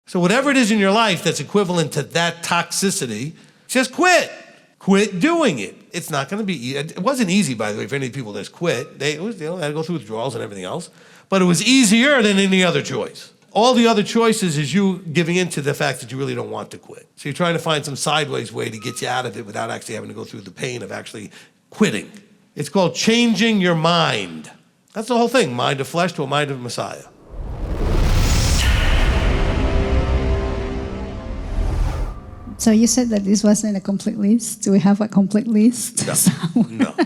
So whatever it is in your life that's equivalent to that toxicity, just quit. Quit doing it. It's not going to be easy. It wasn't easy, by the way, for any people that quit. They had to go through withdrawals and everything else. But it was easier than any other choice. All the other choices is you giving in to the fact that you really don't want to quit. So you're trying to find some sideways way to get you out of it without actually having to go through the pain of actually quitting. It's called changing your mind. That's the whole thing, mind of flesh to a mind of Messiah. So you said that this wasn't a complete list. Do we have a complete list? No. No. Okay.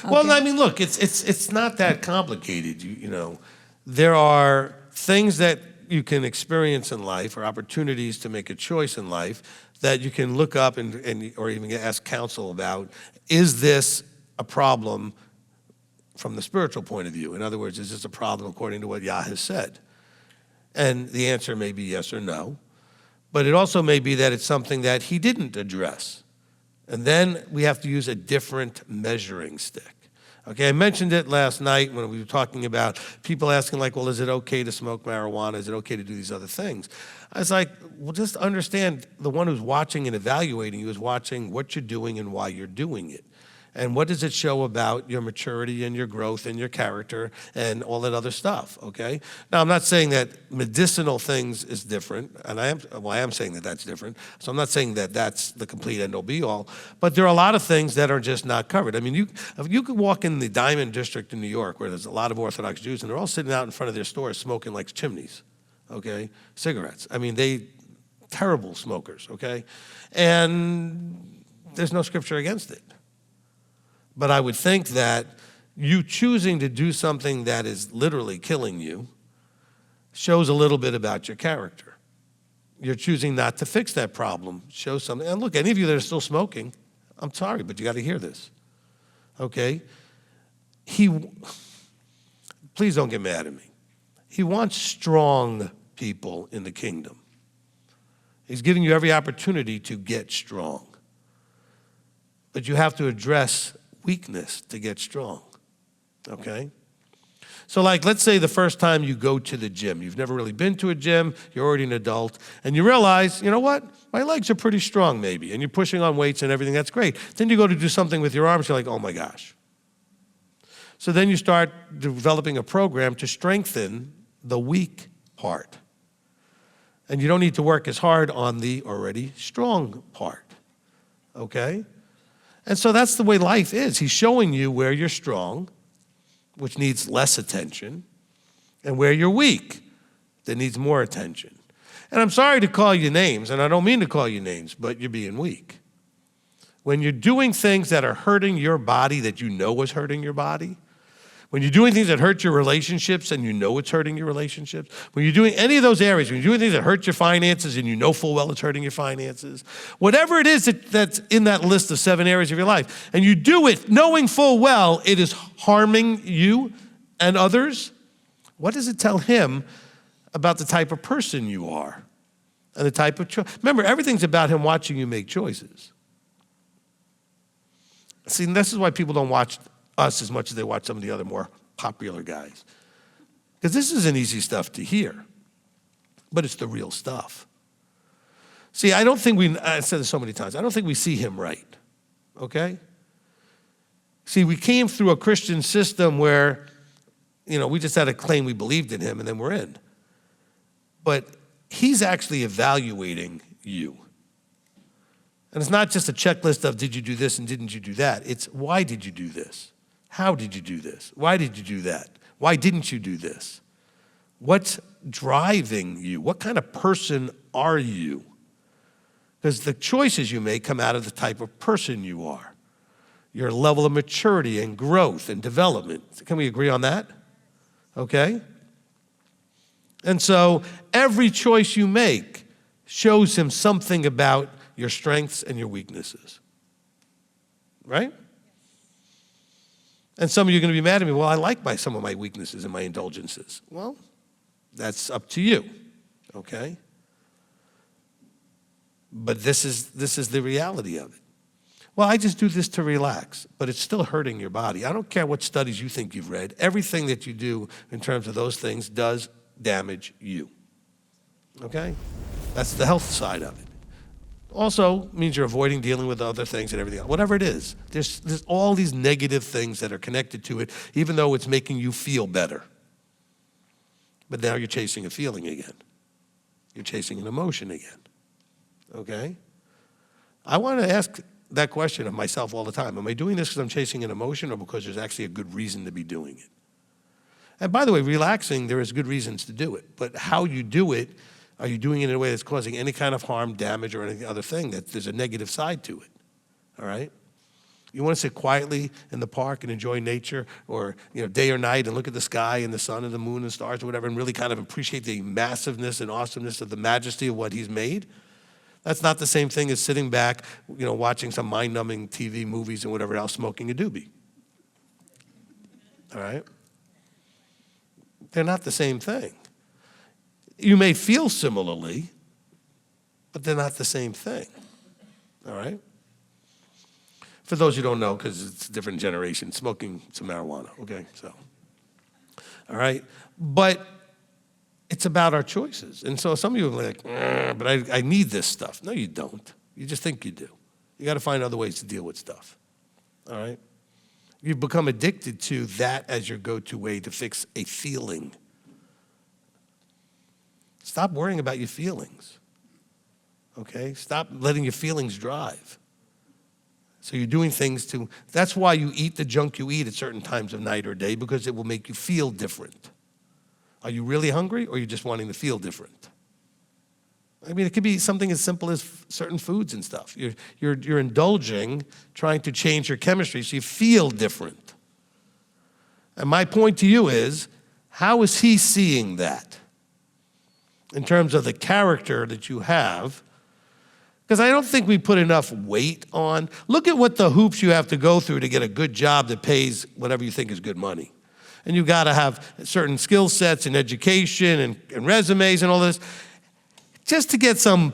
Well, I mean, look, it's not that complicated. You know, there are things that you can experience in life or opportunities to make a choice in life that you can look up and or even ask counsel about. Is this a problem from the spiritual point of view? In other words, is this a problem according to what Yah has said? And the answer may be yes or no. But it also may be that it's something that he didn't address. And then we have to use a different measuring stick. Okay, I mentioned it last night when we were talking about people asking like, well, is it okay to smoke marijuana? Is it okay to do these other things? I was like, well, just understand the one who's watching and evaluating you is watching what you're doing and why you're doing it. And what does it show about your maturity and your growth and your character and all that other stuff, okay? Now, I'm not saying that medicinal things is different, and I am saying that that's different. So I'm not saying that that's the complete end-all be-all, but there are a lot of things that are just not covered. I mean, you could walk in the Diamond District in New York where there's a lot of Orthodox Jews, and they're all sitting out in front of their stores smoking like chimneys, okay? Cigarettes. I mean, terrible smokers, okay? And there's no scripture against it. But I would think that you choosing to do something that is literally killing you shows a little bit about your character. You're choosing not to fix that problem shows something. And look, any of you that are still smoking, I'm sorry, but you got to hear this, okay? Please don't get mad at me. He wants strong people in the kingdom. He's giving you every opportunity to get strong. But you have to address weakness to get strong, okay? So like, let's say the first time you go to the gym, you've never really been to a gym, you're already an adult, and you realize, you know what, my legs are pretty strong maybe, and you're pushing on weights and everything, that's great. Then you go to do something with your arms, you're like, oh my gosh. So then you start developing a program to strengthen the weak part. And you don't need to work as hard on the already strong part, okay? And so that's the way life is. He's showing you where you're strong, which needs less attention, and where you're weak, that needs more attention. And I'm sorry to call you names, and I don't mean to call you names, but you're being weak. When you're doing things that are hurting your body that you know is hurting your body, when you're doing things that hurt your relationships and you know it's hurting your relationships, when you're doing any of those areas, when you're doing things that hurt your finances and you know full well it's hurting your finances, whatever it is that's in that list of 7 areas of your life, and you do it knowing full well it is harming you and others, what does it tell him about the type of person you are and the type of choice? Remember, everything's about him watching you make choices. See, this is why people don't watch us as much as they watch some of the other more popular guys. Because this isn't easy stuff to hear, but it's the real stuff. See, I said this so many times, I don't think we see him right, okay? See, we came through a Christian system where, we just had to claim we believed in him and then we're in. But he's actually evaluating you. And it's not just a checklist of did you do this and didn't you do that. It's why did you do this? How did you do this? Why did you do that? Why didn't you do this? What's driving you? What kind of person are you? Because the choices you make come out of the type of person you are. Your level of maturity and growth and development. Can we agree on that? Okay? And so every choice you make shows him something about your strengths and your weaknesses. Right? And some of you are going to be mad at me. Well, I like some of my weaknesses and my indulgences. Well, that's up to you, okay? But this is the reality of it. Well, I just do this to relax, but it's still hurting your body. I don't care what studies you think you've read. Everything that you do in terms of those things does damage you. okay? That's the health side of it. Also means you're avoiding dealing with other things and everything else. Whatever it is, there's all these negative things that are connected to it, even though it's making you feel better. But now you're chasing a feeling again. You're chasing an emotion again, okay? I want to ask that question of myself all the time. Am I doing this because I'm chasing an emotion or because there's actually a good reason to be doing it? And by the way, relaxing, there is good reasons to do it. But how you do it, are you doing it in a way that's causing any kind of harm, damage, or any other thing that there's a negative side to it, all right? You want to sit quietly in the park and enjoy nature or day or night and look at the sky and the sun and the moon and stars or whatever and really kind of appreciate the massiveness and awesomeness of the majesty of what he's made. That's not the same thing as sitting back, watching some mind-numbing TV movies and whatever else, smoking a doobie. All right? They're not the same thing. You may feel similarly, but they're not the same thing. All right? For those who don't know, because it's a different generation, smoking some marijuana, okay? So, all right? But it's about our choices. And so some of you are like, but I need this stuff. No, you don't. You just think you do. You got to find other ways to deal with stuff, all right? You've become addicted to that as your go-to way to fix a feeling. Stop worrying about your feelings, okay? Stop letting your feelings drive. So you're doing things that's why you eat the junk you eat at certain times of night or day, because it will make you feel different. Are you really hungry, or are you just wanting to feel different? I mean, it could be something as simple as certain foods and stuff. You're indulging, trying to change your chemistry so you feel different. And my point to you is, how is he seeing that in terms of the character that you have? Because I don't think we put enough weight on. Look at what the hoops you have to go through to get a good job that pays whatever you think is good money. And you've got to have certain skill sets and education and resumes and all this just to get some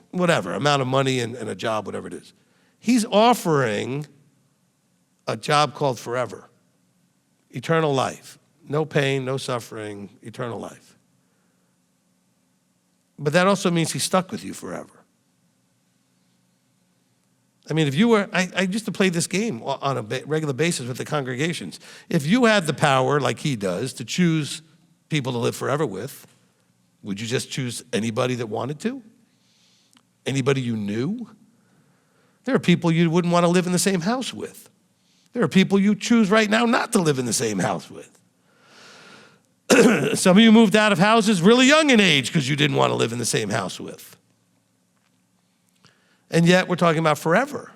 whatever amount of money and a job, whatever it is. He's offering a job called forever, eternal life, no pain, no suffering, eternal life. But that also means he's stuck with you forever. I mean, if you were, I used to play this game on a regular basis with the congregations. If you had the power, like he does, to choose people to live forever with, would you just choose anybody that wanted to? Anybody you knew? There are people you wouldn't want to live in the same house with. There are people you choose right now not to live in the same house with. Some of you moved out of houses really young in age because you didn't want to live in the same house with. And yet we're talking about forever.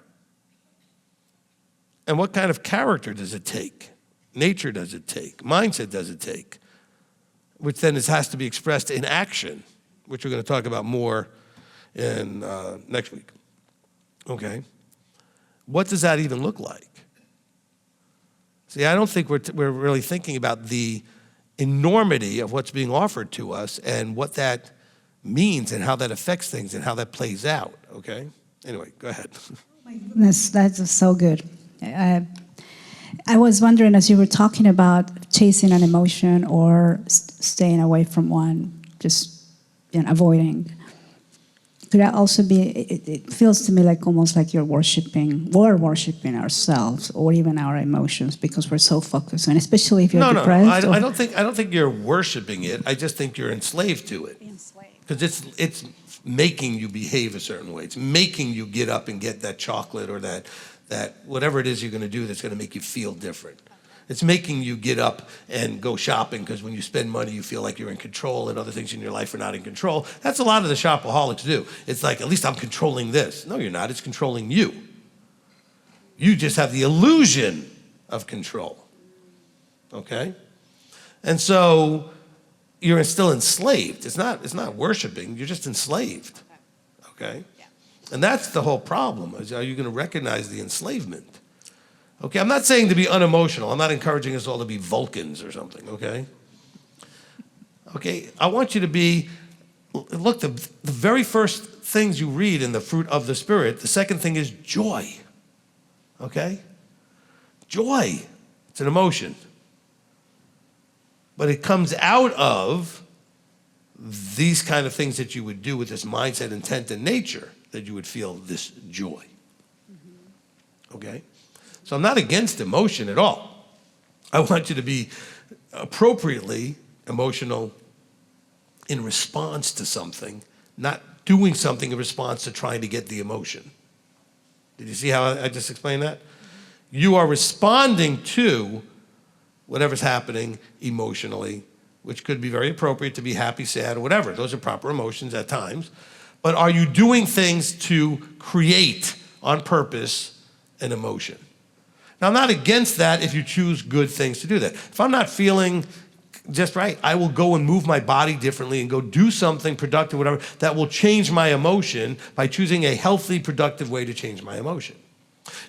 And what kind of character does it take? Nature does it take? Mindset does it take? Which then has to be expressed in action, which we're going to talk about more in next week. Okay? What does that even look like? See, I don't think we're really thinking about the enormity of what's being offered to us and what that means and how that affects things and how that plays out, okay? Anyway, go ahead. Oh my goodness, that's just so good. I was wondering, as you were talking about chasing an emotion or staying away from one, just avoiding, could that also be, it feels to me like almost like we're worshiping ourselves or even our emotions because we're so focused, and especially if you're depressed. I don't think you're worshiping it. I just think you're enslaved to it. Because it's making you behave a certain way. It's making you get up and get that chocolate or that whatever it is you're going to do that's going to make you feel different. It's making you get up and go shopping because when you spend money, you feel like you're in control and other things in your life are not in control. That's a lot of the shopaholics do. It's like, at least I'm controlling this. No, you're not. It's controlling you. You just have the illusion of control. Okay? And so you're still enslaved. It's not worshiping. You're just enslaved. Okay? And that's the whole problem. Are you going to recognize the enslavement? Okay, I'm not saying to be unemotional. I'm not encouraging us all to be Vulcans or something, okay? Okay, I want you to be, look, the very first things you read in the fruit of the Spirit, the second thing is joy, okay? Joy, it's an emotion. But it comes out of these kind of things that you would do with this mindset, intent, and nature, that you would feel this joy. Okay? So I'm not against emotion at all. I want you to be appropriately emotional in response to something, not doing something in response to trying to get the emotion. Did you see how I just explained that? You are responding to whatever's happening emotionally, which could be very appropriate to be happy, sad, or whatever. Those are proper emotions at times. But are you doing things to create on purpose an emotion? Now, I'm not against that if you choose good things to do that. If I'm not feeling just right, I will go and move my body differently and go do something productive, whatever, that will change my emotion by choosing a healthy, productive way to change my emotion.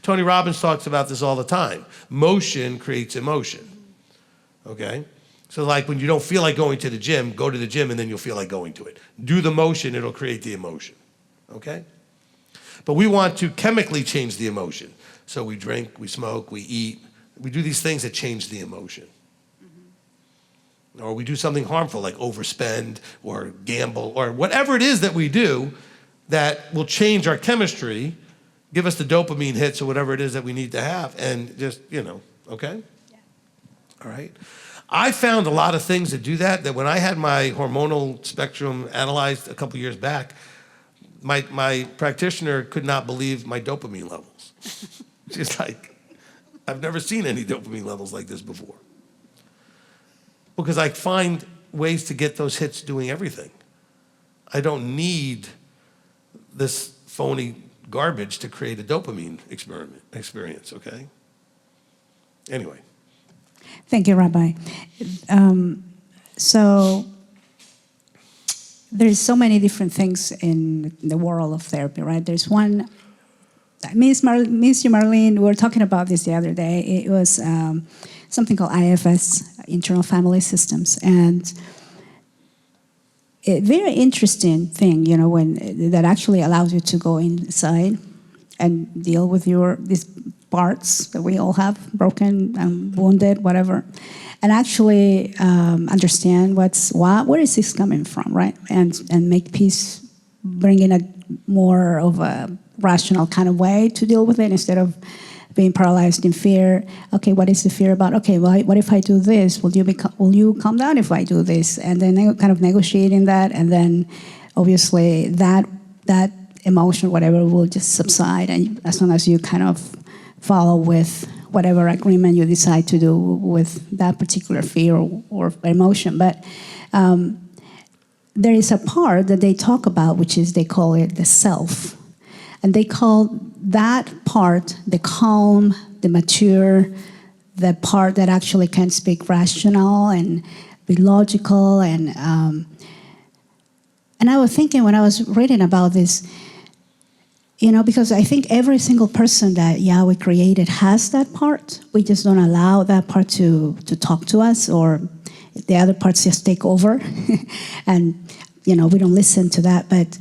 Tony Robbins talks about this all the time. Motion creates emotion, okay? So like when you don't feel like going to the gym, go to the gym and then you'll feel like going to it. Do the motion, it'll create the emotion, okay? But we want to chemically change the emotion. So we drink, we smoke, we eat. We do these things that change the emotion. Or we do something harmful like overspend or gamble or whatever it is that we do that will change our chemistry, give us the dopamine hits or whatever it is that we need to have, and just, okay? Yeah. All right? I found a lot of things that do that when I had my hormonal spectrum analyzed a couple years back, my practitioner could not believe my dopamine levels. She's like, I've never seen any dopamine levels like this before. Because I find ways to get those hits doing everything. I don't need this phony garbage to create a dopamine experience, okay? Anyway. Thank you, Rabbi. So there's so many different things in the world of therapy, right? There's one, Miss Marlene, we were talking about this the other day. It was something called IFS, Internal Family Systems, and a very interesting thing, when that actually allows you to go inside and deal with these parts that we all have, broken and wounded, whatever, and actually understand where is this coming from, right? And make peace, bring in a more of a rational kind of way to deal with it instead of being paralyzed in fear. Okay, what is the fear about? Okay, well, what if I do this? Will you calm down if I do this? And then kind of negotiating that, and then obviously that emotion, whatever, will just subside, and as long as you kind of follow with whatever agreement you decide to do with that particular fear or emotion. But there is a part that they talk about, which is, they call it the self. And they call that part the calm, the mature, the part that actually can speak rational and be logical. And I was thinking when I was reading about this, because I think every single person that Yahweh created has that part. We just don't allow that part to talk to us, or the other parts just take over. And, we don't listen to that. But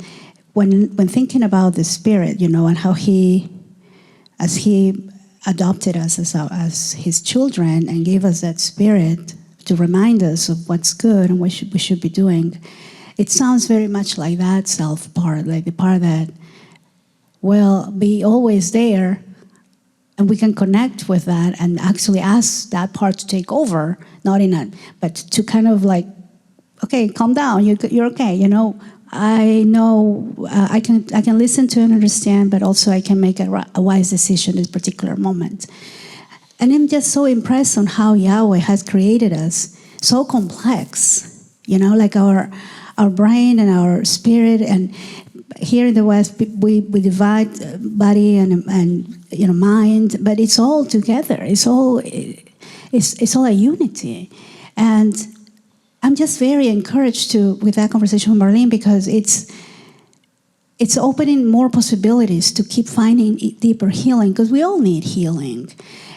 when thinking about the Spirit, and how as He adopted us as His children and gave us that Spirit to remind us of what's good and what we should be doing, it sounds very much like that self part, like the part that will be always there, and we can connect with that and actually ask that part to take over, but to kind of like, okay, calm down, you're okay, I know I can listen to and understand, but also I can make a wise decision in this particular moment. And I'm just so impressed on how Yahweh has created us so complex, like our brain and our spirit. And here in the West, we divide body and mind, but it's all together. It's all a unity. And I'm just very encouraged with that conversation with Marlene, because it's opening more possibilities to keep finding deeper healing, because we all need healing.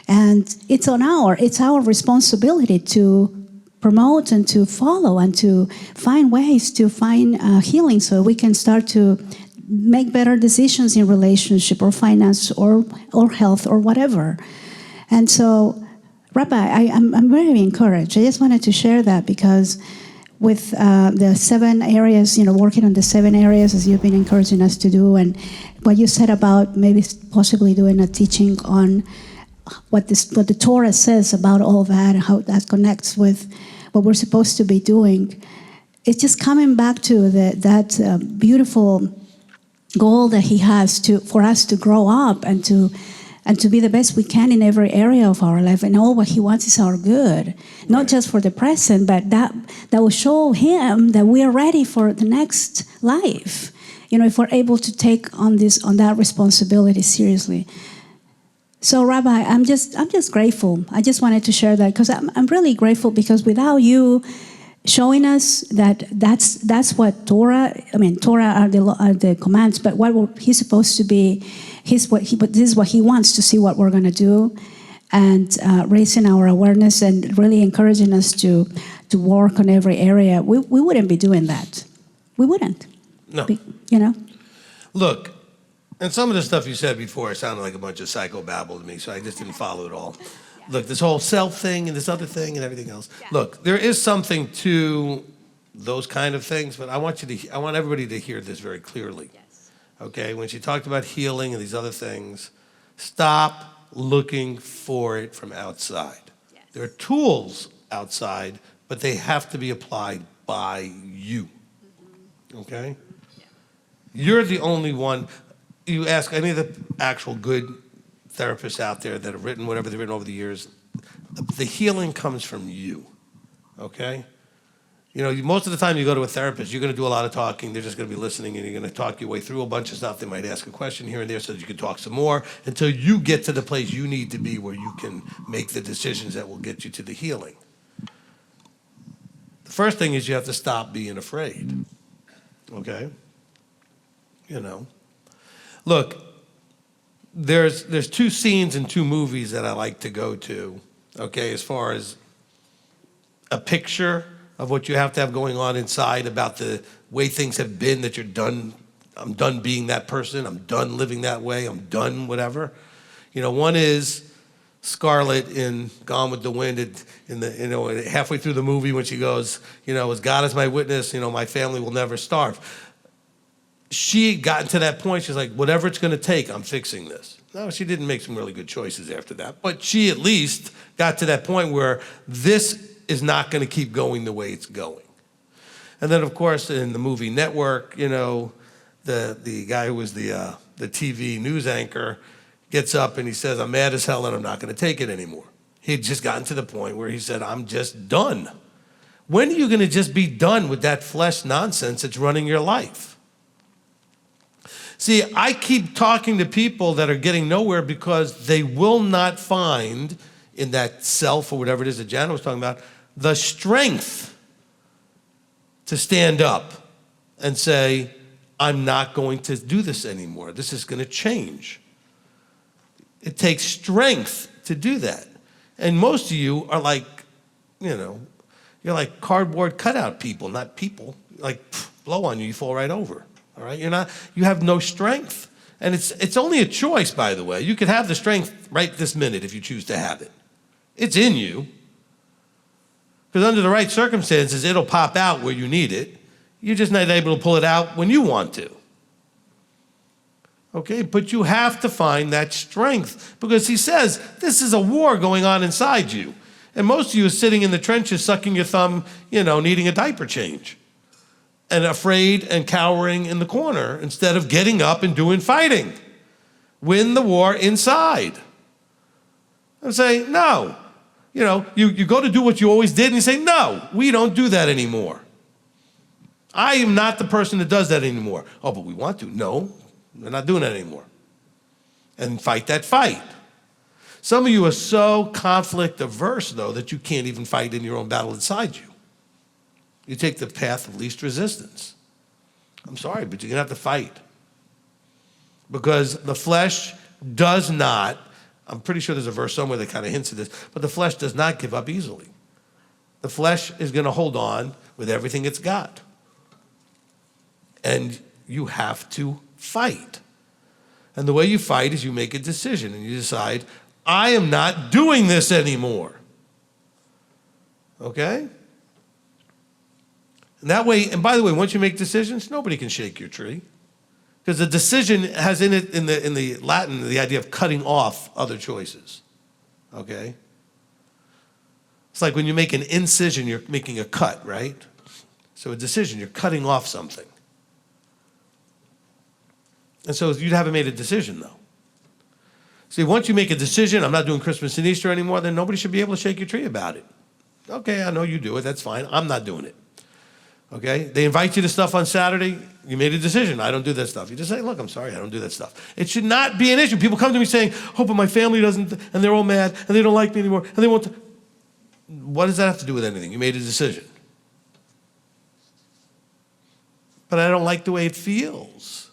And it's our responsibility to promote and to follow and to find ways to find healing, so we can start to make better decisions in relationship or finance or health or whatever. And so, Rabbi, I'm very encouraged. I just wanted to share that, because with the 7 areas, working on the 7 areas as you've been encouraging us to do, and what you said about maybe possibly doing a teaching on what the Torah says about all that and how that connects with what we're supposed to be doing. It's just coming back to that beautiful goal that he has for us to grow up and to be the best we can in every area of our life, and all what he wants is our good, not just for the present, but that will show him that we are ready for the next life. If we're able to take on that responsibility seriously. So, Rabbi, I'm just grateful. I just wanted to share that because I'm really grateful, because without you showing us that's what Torah are the commands, but what he's supposed to be, but this is what he wants to see what we're going to do, and raising our awareness and really encouraging us to work on every area. We wouldn't be doing that. We wouldn't. No. Look, and some of the stuff you said before sounded like a bunch of psychobabble to me, so I just didn't follow it all. Look, this whole self thing and this other thing and everything else. Yeah. Look, there is something to those kind of things, but I want everybody to hear this very clearly. Yes. Okay, when she talked about healing and these other things, stop looking for it from outside. Yes. There are tools outside, but they have to be applied by you. Mm-hmm. Okay? Yeah. You're the only one. You ask any of the actual good therapists out there that have written whatever they've written over the years, the healing comes from you, okay? Most of the time you go to a therapist, you're going to do a lot of talking. They're just going to be listening, and you're going to talk your way through a bunch of stuff. They might ask a question here and there so that you can talk some more until you get to the place you need to be where you can make the decisions that will get you to the healing. The first thing is you have to stop being afraid, okay? Look, there's 2 scenes in 2 movies that I like to go to, okay, as far as a picture of what you have to have going on inside about the way things have been, that you're done. I'm done being that person. I'm done living that way. I'm done whatever. One is Scarlett in Gone with the Wind, halfway through the movie when she goes, as God is my witness, my family will never starve. She had gotten to that point, she's like, whatever it's going to take, I'm fixing this. No, she didn't make some really good choices after that, but she at least got to that point where this is not going to keep going the way it's going. And then, of course, in the movie Network, the guy who was the TV news anchor gets up and he says, I'm mad as hell and I'm not going to take it anymore. He'd just gotten to the point where he said, I'm just done. When are you going to just be done with that flesh nonsense that's running your life? See, I keep talking to people that are getting nowhere because they will not find in that self or whatever it is that Jana was talking about, the strength to stand up and say, I'm not going to do this anymore. This is going to change. It takes strength to do that. And most of you are like, you're like cardboard cutout people, not people. Like, blow on you, you fall right over. All right, you have no strength. And it's only a choice, by the way. You could have the strength right this minute if you choose to have it. It's in you. Because under the right circumstances, it'll pop out where you need it. You're just not able to pull it out when you want to. Okay, but you have to find that strength. Because he says, this is a war going on inside you. And most of you are sitting in the trenches, sucking your thumb, needing a diaper change. And afraid and cowering in the corner instead of getting up and doing fighting. Win the war inside. And say, no. You go to do what you always did and you say, no, we don't do that anymore. I am not the person that does that anymore. Oh, but we want to. No, we're not doing that anymore. And fight that fight. Some of you are so conflict averse, though, that you can't even fight in your own battle inside you. You take the path of least resistance. I'm sorry, but you're going to have to fight. Because the flesh does not, I'm pretty sure there's a verse somewhere that kind of hints at this, but the flesh does not give up easily. The flesh is going to hold on with everything it's got. And you have to fight. And the way you fight is you make a decision and you decide, I am not doing this anymore. Okay? And that way, and by the way, once you make decisions, nobody can shake your tree. Because the decision has in it, in the Latin, the idea of cutting off other choices. Okay? It's like when you make an incision, you're making a cut, right? So a decision, you're cutting off something. And so you haven't made a decision, though. See, once you make a decision, I'm not doing Christmas and Easter anymore, then nobody should be able to shake your tree about it. Okay, I know you do it, that's fine. I'm not doing it. Okay? They invite you to stuff on Saturday, you made a decision, I don't do that stuff. You just say, look, I'm sorry, I don't do that stuff. It should not be an issue. People come to me saying, oh, but my family doesn't, and they're all mad, and they don't like me anymore, and they want to. What does that have to do with anything? You made a decision. But I don't like the way it feels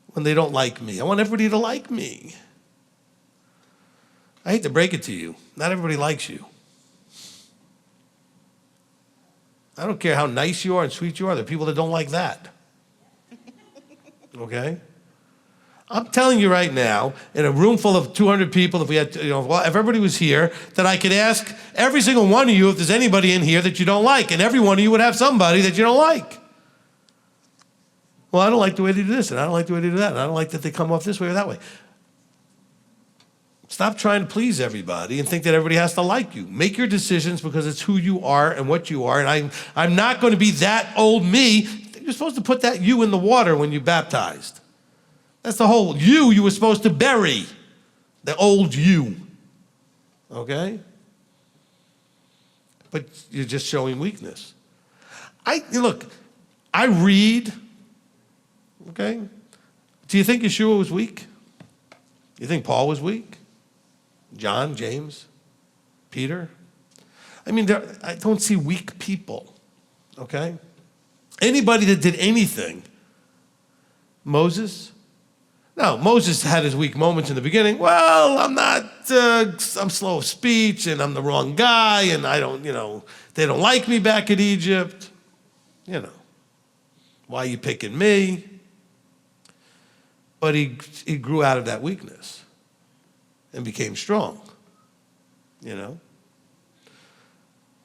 when they don't like me. I want everybody to like me. I hate to break it to you. Not everybody likes you. I don't care how nice you are and sweet you are. There are people that don't like that. Okay? I'm telling you right now, in a room full of 200 people, if we had, if everybody was here, that I could ask every single one of you if there's anybody in here that you don't like, and every one of you would have somebody that you don't like. Well, I don't like the way they do this, and I don't like the way they do that, and I don't like that they come off this way or that way. Stop trying to please everybody and think that everybody has to like you. Make your decisions because it's who you are and what you are. And I'm not going to be that old me. You're supposed to put that you in the water when you baptized. That's the whole you were supposed to bury. The old you. Okay? But you're just showing weakness. Look, I read. Okay? Do you think Yeshua was weak? You think Paul was weak? John, James, Peter. I mean, I don't see weak people, okay? Anybody that did anything. Moses? No, Moses had his weak moments in the beginning. Well, I'm slow of speech, and I'm the wrong guy, and I don't, they don't like me back at Egypt. Why are you picking me? But he grew out of that weakness and became strong,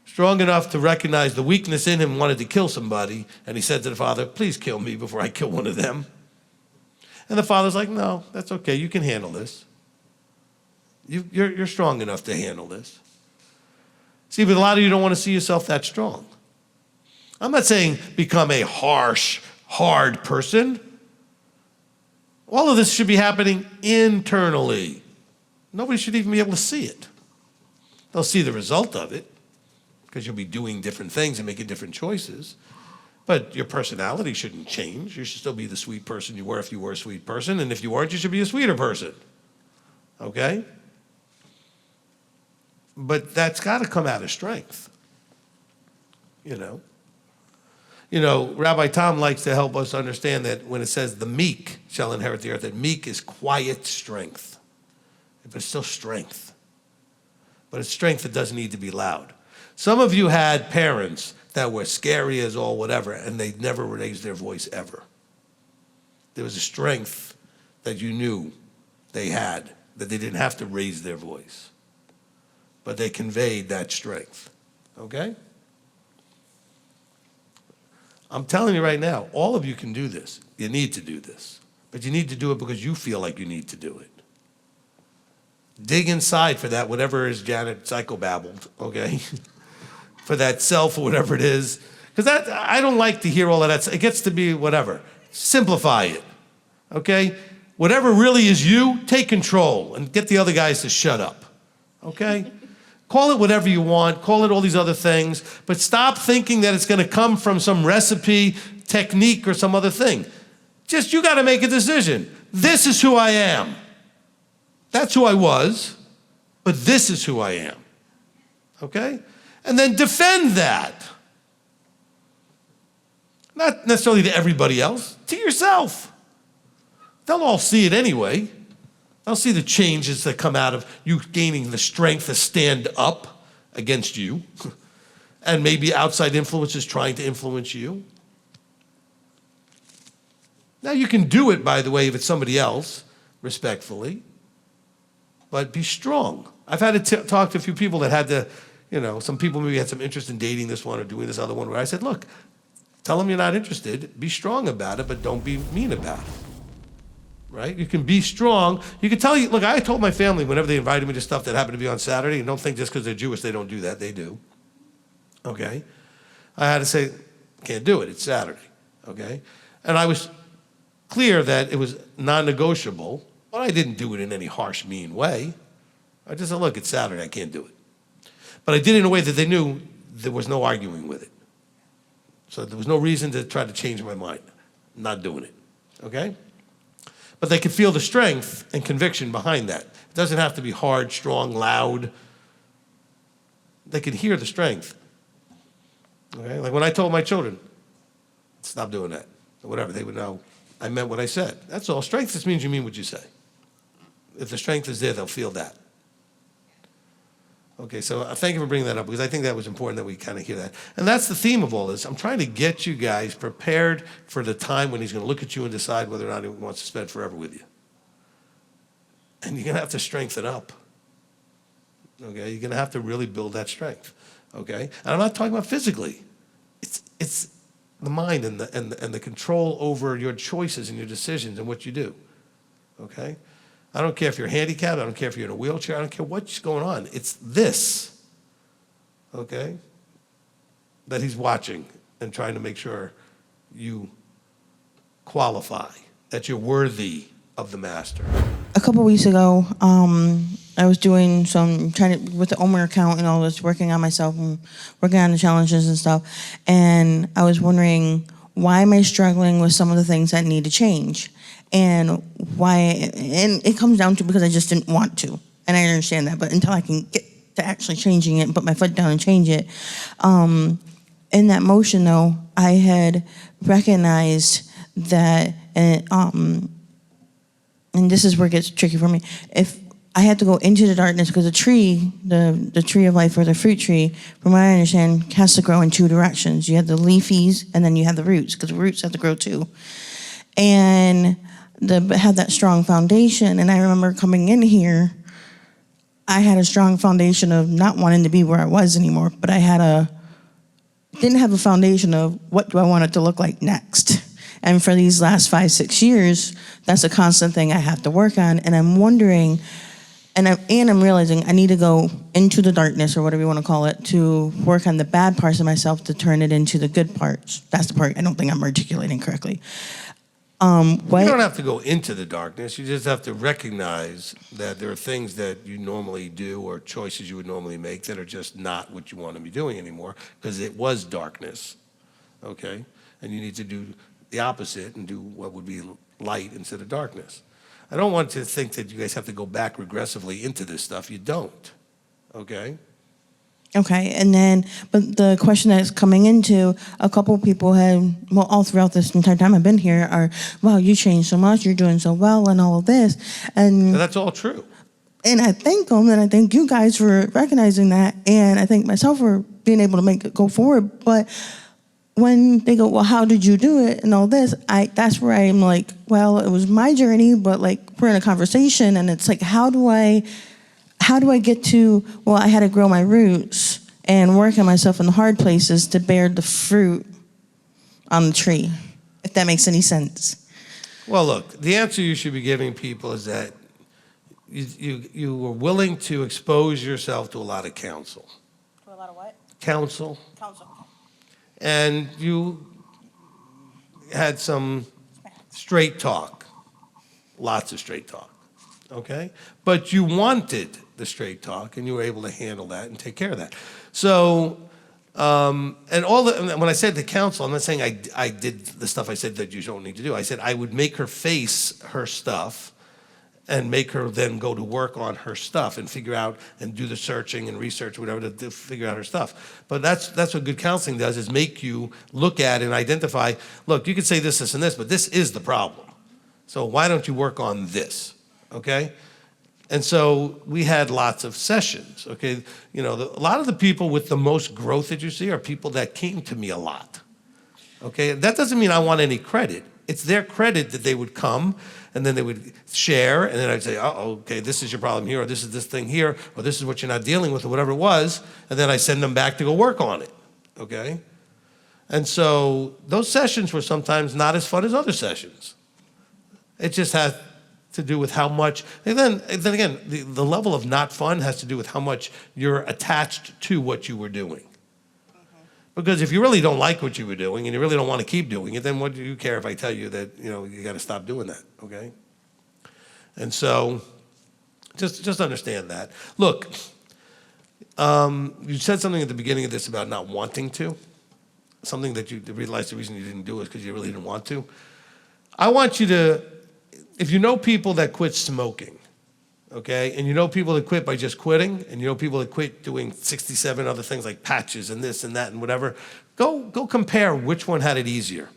Strong enough to recognize the weakness in him, wanted to kill somebody, and he said to the Father, please kill me before I kill one of them. And the Father's like, no, that's okay, you can handle this. You're strong enough to handle this. See, but a lot of you don't want to see yourself that strong. I'm not saying become a harsh, hard person. All of this should be happening internally. Nobody should even be able to see it. They'll see the result of it because you'll be doing different things and making different choices. But your personality shouldn't change. You should still be the sweet person you were if you were a sweet person. And if you weren't, you should be a sweeter person. Okay? But that's got to come out of strength. Rabbi Tom likes to help us understand that when it says the meek shall inherit the earth, that meek is quiet strength. But it's still strength. But it's strength that doesn't need to be loud. Some of you had parents that were scary as all whatever, and they never raised their voice ever. There was a strength that you knew they had, that they didn't have to raise their voice. But they conveyed that strength. Okay? I'm telling you right now, all of you can do this. You need to do this. But you need to do it because you feel like you need to do it. Dig inside for that, whatever is Janet psychobabbled, okay? For that self or whatever it is. Because I don't like to hear all of that. It gets to be whatever. Simplify it, okay? Whatever really is you, take control and get the other guys to shut up, okay? Call it whatever you want. Call it all these other things. But stop thinking that it's going to come from some recipe, technique, or some other thing. Just, you got to make a decision. This is who I am. That's who I was, but this is who I am. Okay? And then defend that. Not necessarily to everybody else, to yourself. They'll all see it anyway. They'll see the changes that come out of you gaining the strength to stand up against you, and maybe outside influences trying to influence you. Now you can do it, by the way, if it's somebody else, respectfully, but be strong. I've had to talk to a few people that had to, some people maybe had some interest in dating this one or doing this other one, where I said, look, tell them you're not interested, be strong about it, but don't be mean about it. Right? You can be strong. You can tell look, I told my family whenever they invited me to stuff that happened to be on Saturday, and don't think just because they're Jewish they don't do that, they do. Okay? I had to say, can't do it, it's Saturday. Okay? And I was clear that it was non-negotiable, but I didn't do it in any harsh, mean way. I just said, look, it's Saturday, I can't do it. But I did it in a way that they knew there was no arguing with it. So there was no reason to try to change my mind. I'm not doing it. Okay? But they could feel the strength and conviction behind that. It doesn't have to be hard, strong, loud. They could hear the strength. Okay? Like when I told my children, stop doing that, or whatever, they would know I meant what I said. That's all. Strength just means you mean what you say. If the strength is there, they'll feel that. Okay, so thank you for bringing that up, because I think that was important that we kind of hear that. And that's the theme of all this. I'm trying to get you guys prepared for the time when he's going to look at you and decide whether or not he wants to spend forever with you. And you're going to have to strengthen up. Okay, you're going to have to really build that strength. Okay, and I'm not talking about physically. It's the mind and the control over your choices and your decisions and what you do. Okay. I don't care if you're handicapped, I don't care if you're in a wheelchair, I don't care what's going on. It's this, okay, that he's watching and trying to make sure you qualify, that you're worthy of the master. A couple weeks ago, I was doing with the Omer account and all this, working on myself and working on the challenges and stuff. And I was wondering, why am I struggling with some of the things that need to change? And it comes down to because I just didn't want to. And I understand that, but until I can get to actually changing it and put my foot down and change it. In that motion though, I had recognized that, and this is where it gets tricky for me. If I had to go into the darkness, because the tree, the tree of life or the fruit tree, from what I understand, has to grow in two directions. You have the leafies and then you have the roots, because the roots have to grow too. And had that strong foundation. And I remember coming in here, I had a strong foundation of not wanting to be where I was anymore, but I didn't have a foundation of what do I want it to look like next. And for these last 5-6 years, that's a constant thing I have to work on. And I'm wondering, and I'm realizing I need to go into the darkness, or whatever you want to call it, to work on the bad parts of myself to turn it into the good parts. That's the part I don't think I'm articulating correctly. You don't have to go into the darkness. You just have to recognize that there are things that you normally do or choices you would normally make that are just not what you want to be doing anymore, because it was darkness, okay? And you need to do the opposite and do what would be light instead of darkness. I don't want to think that you guys have to go back regressively into this stuff. You don't, okay? Okay, and then, but the question that's coming into, a couple people all throughout this entire time I've been here are, wow, you changed so much, you're doing so well, and all of this. And that's all true. And I thank them, and I thank you guys for recognizing that, and I thank myself for being able to make it go forward. But when they go, well, how did you do it, and all this, that's where I'm like, well, it was my journey, but like, we're in a conversation, and it's like, how do I get to, well, I had to grow my roots and work on myself in the hard places to bear the fruit on the tree, if that makes any sense. Well, look, the answer you should be giving people is that you were willing to expose yourself to a lot of counsel. To a lot of what? Counsel. Counsel. And you had some straight talk, lots of straight talk, okay? But you wanted the straight talk, and you were able to handle that and take care of that. So, and when I said the counsel, I'm not saying I did the stuff I said that you don't need to do. I said I would make her face her stuff and make her then go to work on her stuff and figure out and do the searching and research, whatever, to figure out her stuff. But that's what good counseling does, is make you look at and identify, look, you could say this, this, and this, but this is the problem. So why don't you work on this, okay? And so we had lots of sessions, okay? You know, a lot of the people with the most growth that you see are people that came to me a lot, okay? That doesn't mean I want any credit. It's their credit that they would come, and then they would share, and then I'd say, oh, okay, this is your problem here, or this is this thing here, or this is what you're not dealing with, or whatever it was, and then I send them back to go work on it, okay? And so those sessions were sometimes not as fun as other sessions. It just had to do with how much, and then again, the level of not fun has to do with how much you're attached to what you were doing. Because if you really don't like what you were doing and you really don't want to keep doing it, then what do you care if I tell you that, you got to stop doing that, okay? And so just understand that. Look, you said something at the beginning of this about not wanting to, something that you realized the reason you didn't do it is because you really didn't want to. I want you to, if you know people that quit smoking, okay, and you know people that quit by just quitting, and you know people that quit doing 67 other things like patches and this and that and whatever, go compare which one had it easier.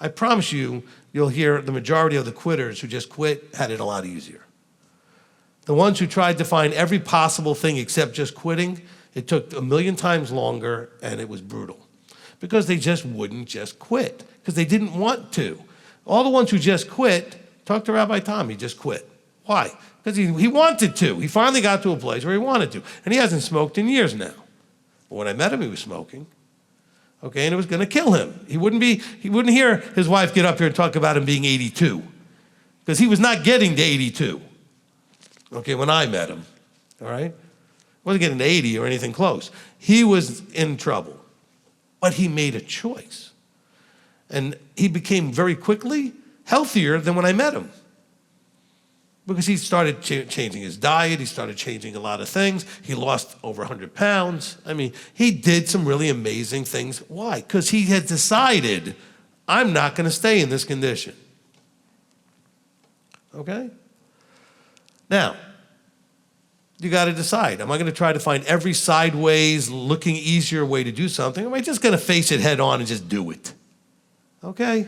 I promise you, you'll hear the majority of the quitters who just quit had it a lot easier. The ones who tried to find every possible thing except just quitting, it took 1,000,000 times longer and it was brutal. Because they just wouldn't just quit, because they didn't want to. All the ones who just quit, talk to Rabbi Tom, he just quit. Why? Because he wanted to. He finally got to a place where he wanted to. And he hasn't smoked in years now. But when I met him, he was smoking. Okay, and it was going to kill him. He wouldn't hear his wife get up here and talk about him being 82. Because he was not getting to 82. Okay, when I met him. All right? Wasn't getting to 80 or anything close. He was in trouble. But he made a choice. And he became very quickly healthier than when I met him. Because he started changing his diet, he started changing a lot of things, he lost over 100 pounds. I mean, he did some really amazing things. Why? Because he had decided, I'm not going to stay in this condition. Okay? Now, you got to decide, am I going to try to find every sideways, looking easier way to do something, or am I just going to face it head on and just do it? Okay?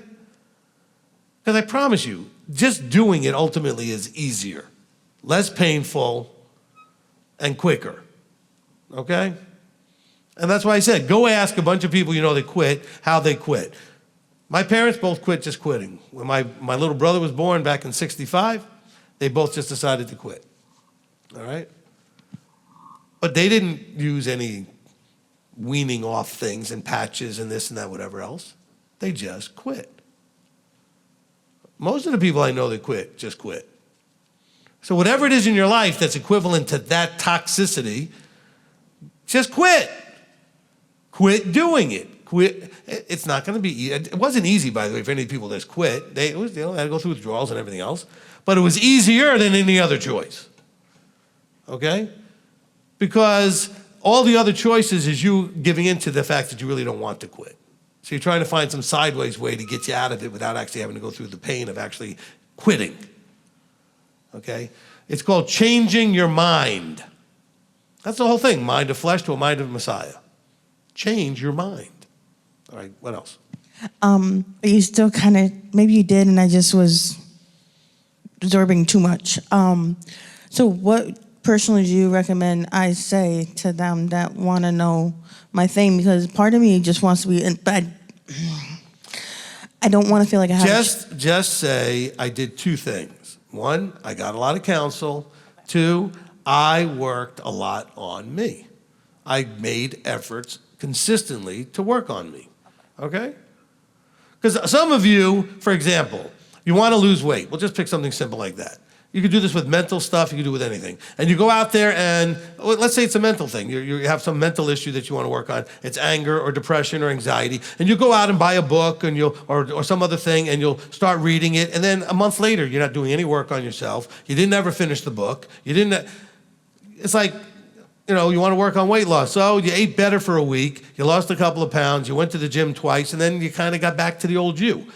Because I promise you, just doing it ultimately is easier, less painful, and quicker. Okay? And that's why I said, go ask a bunch of people you know that quit, how they quit. My parents both quit just quitting. When my little brother was born back in '65, they both just decided to quit. All right? But they didn't use any weaning off things and patches and this and that, whatever else. They just quit. Most of the people I know that quit just quit. So whatever it is in your life that's equivalent to that toxicity, just quit. Quit doing it. Quit. It's not going to be easy. It wasn't easy, by the way, for any people that quit. They had to go through withdrawals and everything else. But it was easier than any other choice. Okay? Because all the other choices is you giving in to the fact that you really don't want to quit. So you're trying to find some sideways way to get you out of it without actually having to go through the pain of actually quitting. Okay? It's called changing your mind. That's the whole thing, mind of flesh to a mind of Messiah. Change your mind. All right, what else? You still kind of, maybe you did and I just was absorbing too much. So what personally do you recommend I say to them that want to know my thing? Because part of me just wants to be, but I don't want to feel like I have Just say, I did two things. One, I got a lot of counsel. Two, I worked a lot on me. I made efforts consistently to work on me. Okay? Because some of you, for example, you want to lose weight. We'll just pick something simple like that. You could do this with mental stuff, you could do it with anything. And you go out there and, let's say it's a mental thing. You have some mental issue that you want to work on. It's anger or depression or anxiety. And you go out and buy a book and or some other thing and you'll start reading it. And then a month later, you're not doing any work on yourself. You didn't ever finish the book. It's like, you want to work on weight loss. So you ate better for a week. You lost a couple of pounds. You went to the gym twice. And then you kind of got back to the old you.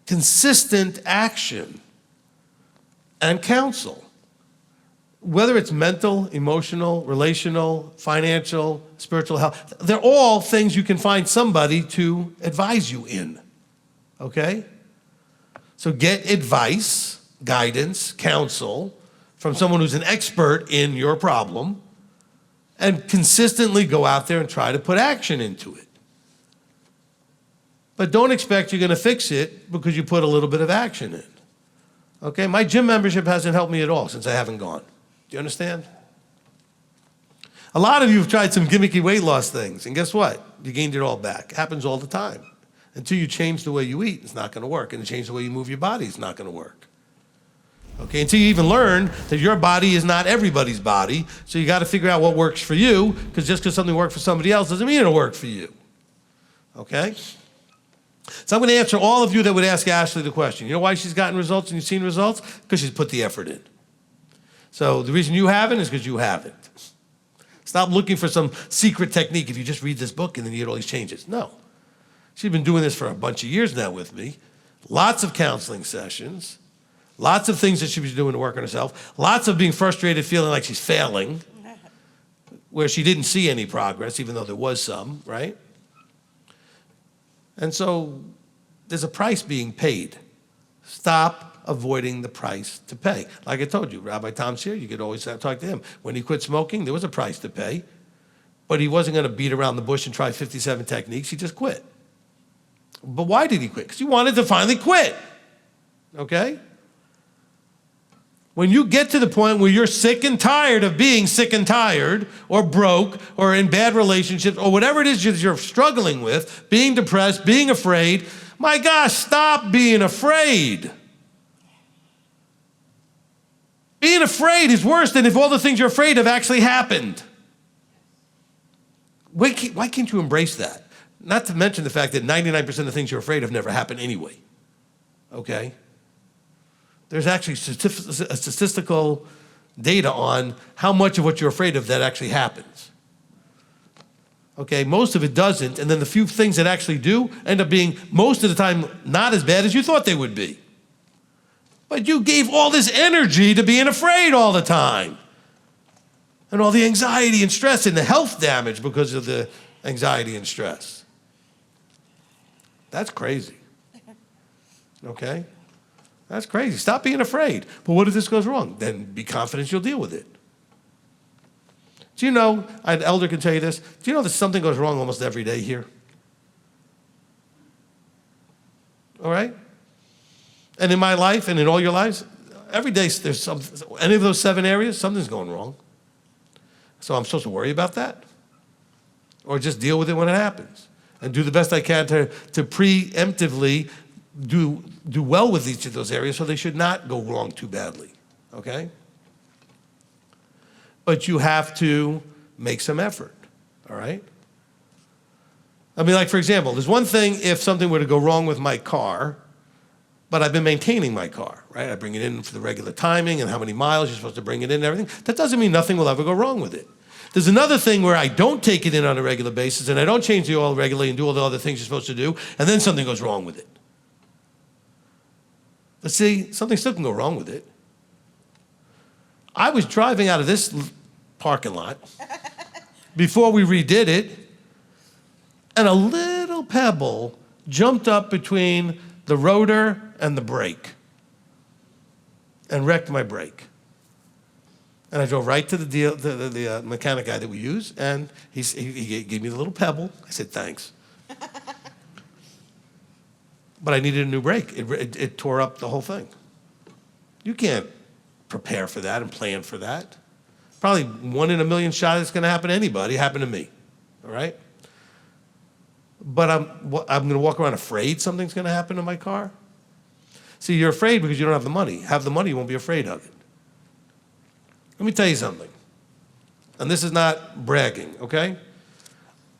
Consistent action and counsel, whether it's mental, emotional, relational, financial, spiritual health, they're all things you can find somebody to advise you in, okay? So get advice, guidance, counsel from someone who's an expert in your problem and consistently go out there and try to put action into it. But don't expect you're going to fix it because you put a little bit of action in. Okay? My gym membership hasn't helped me at all since I haven't gone. Do you understand? A lot of you have tried some gimmicky weight loss things, and guess what? You gained it all back. It happens all the time. Until you change the way you eat, it's not going to work. And to change the way you move your body, it's not going to work. Okay, until you even learn that your body is not everybody's body, so you got to figure out what works for you, because just because something worked for somebody else doesn't mean it'll work for you. Okay? So I'm going to answer all of you that would ask Ashley the question. You know why she's gotten results and you've seen results? Because she's put the effort in. So the reason you haven't is because you haven't. Stop looking for some secret technique if you just read this book and then you get all these changes. No. She's been doing this for a bunch of years now with me. Lots of counseling sessions. Lots of things that she was doing to work on herself. Lots of being frustrated, feeling like she's failing, where she didn't see any progress, even though there was some, right? And so there's a price being paid. Stop avoiding the price to pay. Like I told you, Rabbi Tom's here. You could always talk to him. When he quit smoking, there was a price to pay. But he wasn't going to beat around the bush and try 57 techniques. He just quit. But why did he quit? Because he wanted to finally quit. Okay? When you get to the point where you're sick and tired of being sick and tired, or broke, or in bad relationships, or whatever it is you're struggling with, being depressed, being afraid, my gosh, stop being afraid. Being afraid is worse than if all the things you're afraid of actually happened. Why can't you embrace that? Not to mention the fact that 99% of the things you're afraid of never happen anyway. Okay? There's actually statistical data on how much of what you're afraid of that actually happens. Okay, most of it doesn't, and then the few things that actually do end up being, most of the time, not as bad as you thought they would be. But you gave all this energy to being afraid all the time. And all the anxiety and stress and the health damage because of the anxiety and stress. That's crazy. Okay? That's crazy. Stop being afraid. But what if this goes wrong? Then be confident you'll deal with it. Do you know, an elder can tell you this, do you know that something goes wrong almost every day here? All right? And in my life and in all your lives, every day there's something, any of those 7 areas, something's going wrong. So I'm supposed to worry about that? Or just deal with it when it happens? And do the best I can to preemptively do well with each of those areas so they should not go wrong too badly, okay? But you have to make some effort, all right? I mean, like, for example, there's one thing if something were to go wrong with my car, but I've been maintaining my car, right? I bring it in for the regular timing and how many miles you're supposed to bring it in and everything. That doesn't mean nothing will ever go wrong with it. There's another thing where I don't take it in on a regular basis and I don't change the oil regularly and do all the other things you're supposed to do, and then something goes wrong with it. But see, something still can go wrong with it. I was driving out of this parking lot before we redid it, and a little pebble jumped up between the rotor and the brake and wrecked my brake. And I drove right to the mechanic guy that we use, and he gave me the little pebble. I said, thanks. But I needed a new brake. It tore up the whole thing. You can't prepare for that and plan for that. Probably 1 in a million shot it's going to happen to anybody. It happened to me, all right? But I'm going to walk around afraid something's going to happen to my car? See, you're afraid because you don't have the money. Have the money, you won't be afraid of it. Let me tell you something. And this is not bragging, okay?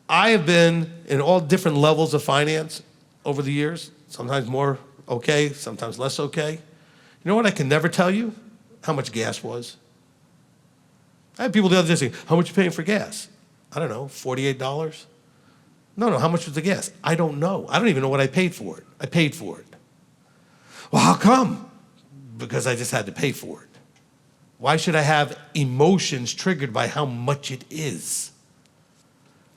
I have been in all different levels of finance over the years, sometimes more okay, sometimes less okay. You know what I can never tell you? How much gas was. I had people the other day saying, how much are you paying for gas? I don't know, $48? No, how much was the gas? I don't know. I don't even know what I paid for it. I paid for it. Well, how come? Because I just had to pay for it. Why should I have emotions triggered by how much it is?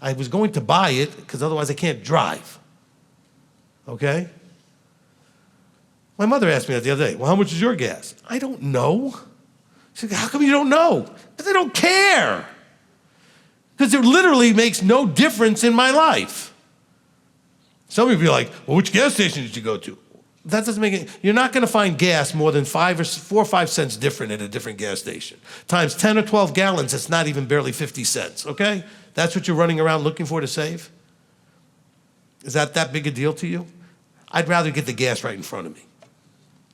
I was going to buy it because otherwise I can't drive. Okay? My mother asked me that the other day, well, how much is your gas? I don't know. She said, how come you don't know? Because I don't care. Because it literally makes no difference in my life. Some of you are like, well, which gas station did you go to? That doesn't make it. You're not going to find gas more than 4 or 5 cents different at a different gas station. Times 10 or 12 gallons, it's not even barely 50 cents, okay? That's what you're running around looking for to save? Is that big a deal to you? I'd rather get the gas right in front of me.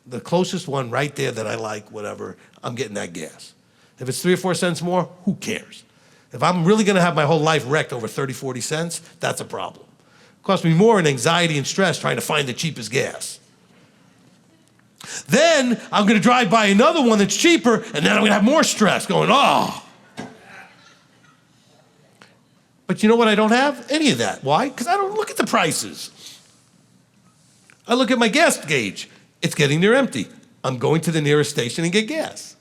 The closest one right there that I like, whatever, I'm getting that gas. If it's 3 or 4 cents more, who cares? If I'm really going to have my whole life wrecked over 30, 40 cents, that's a problem. It costs me more in anxiety and stress trying to find the cheapest gas. Then I'm going to drive by another one that's cheaper, and then I'm going to have more stress going, oh. But you know what I don't have? Any of that. Why? Because I don't look at the prices. I look at my gas gauge. It's getting near empty. I'm going to the nearest station and get gas.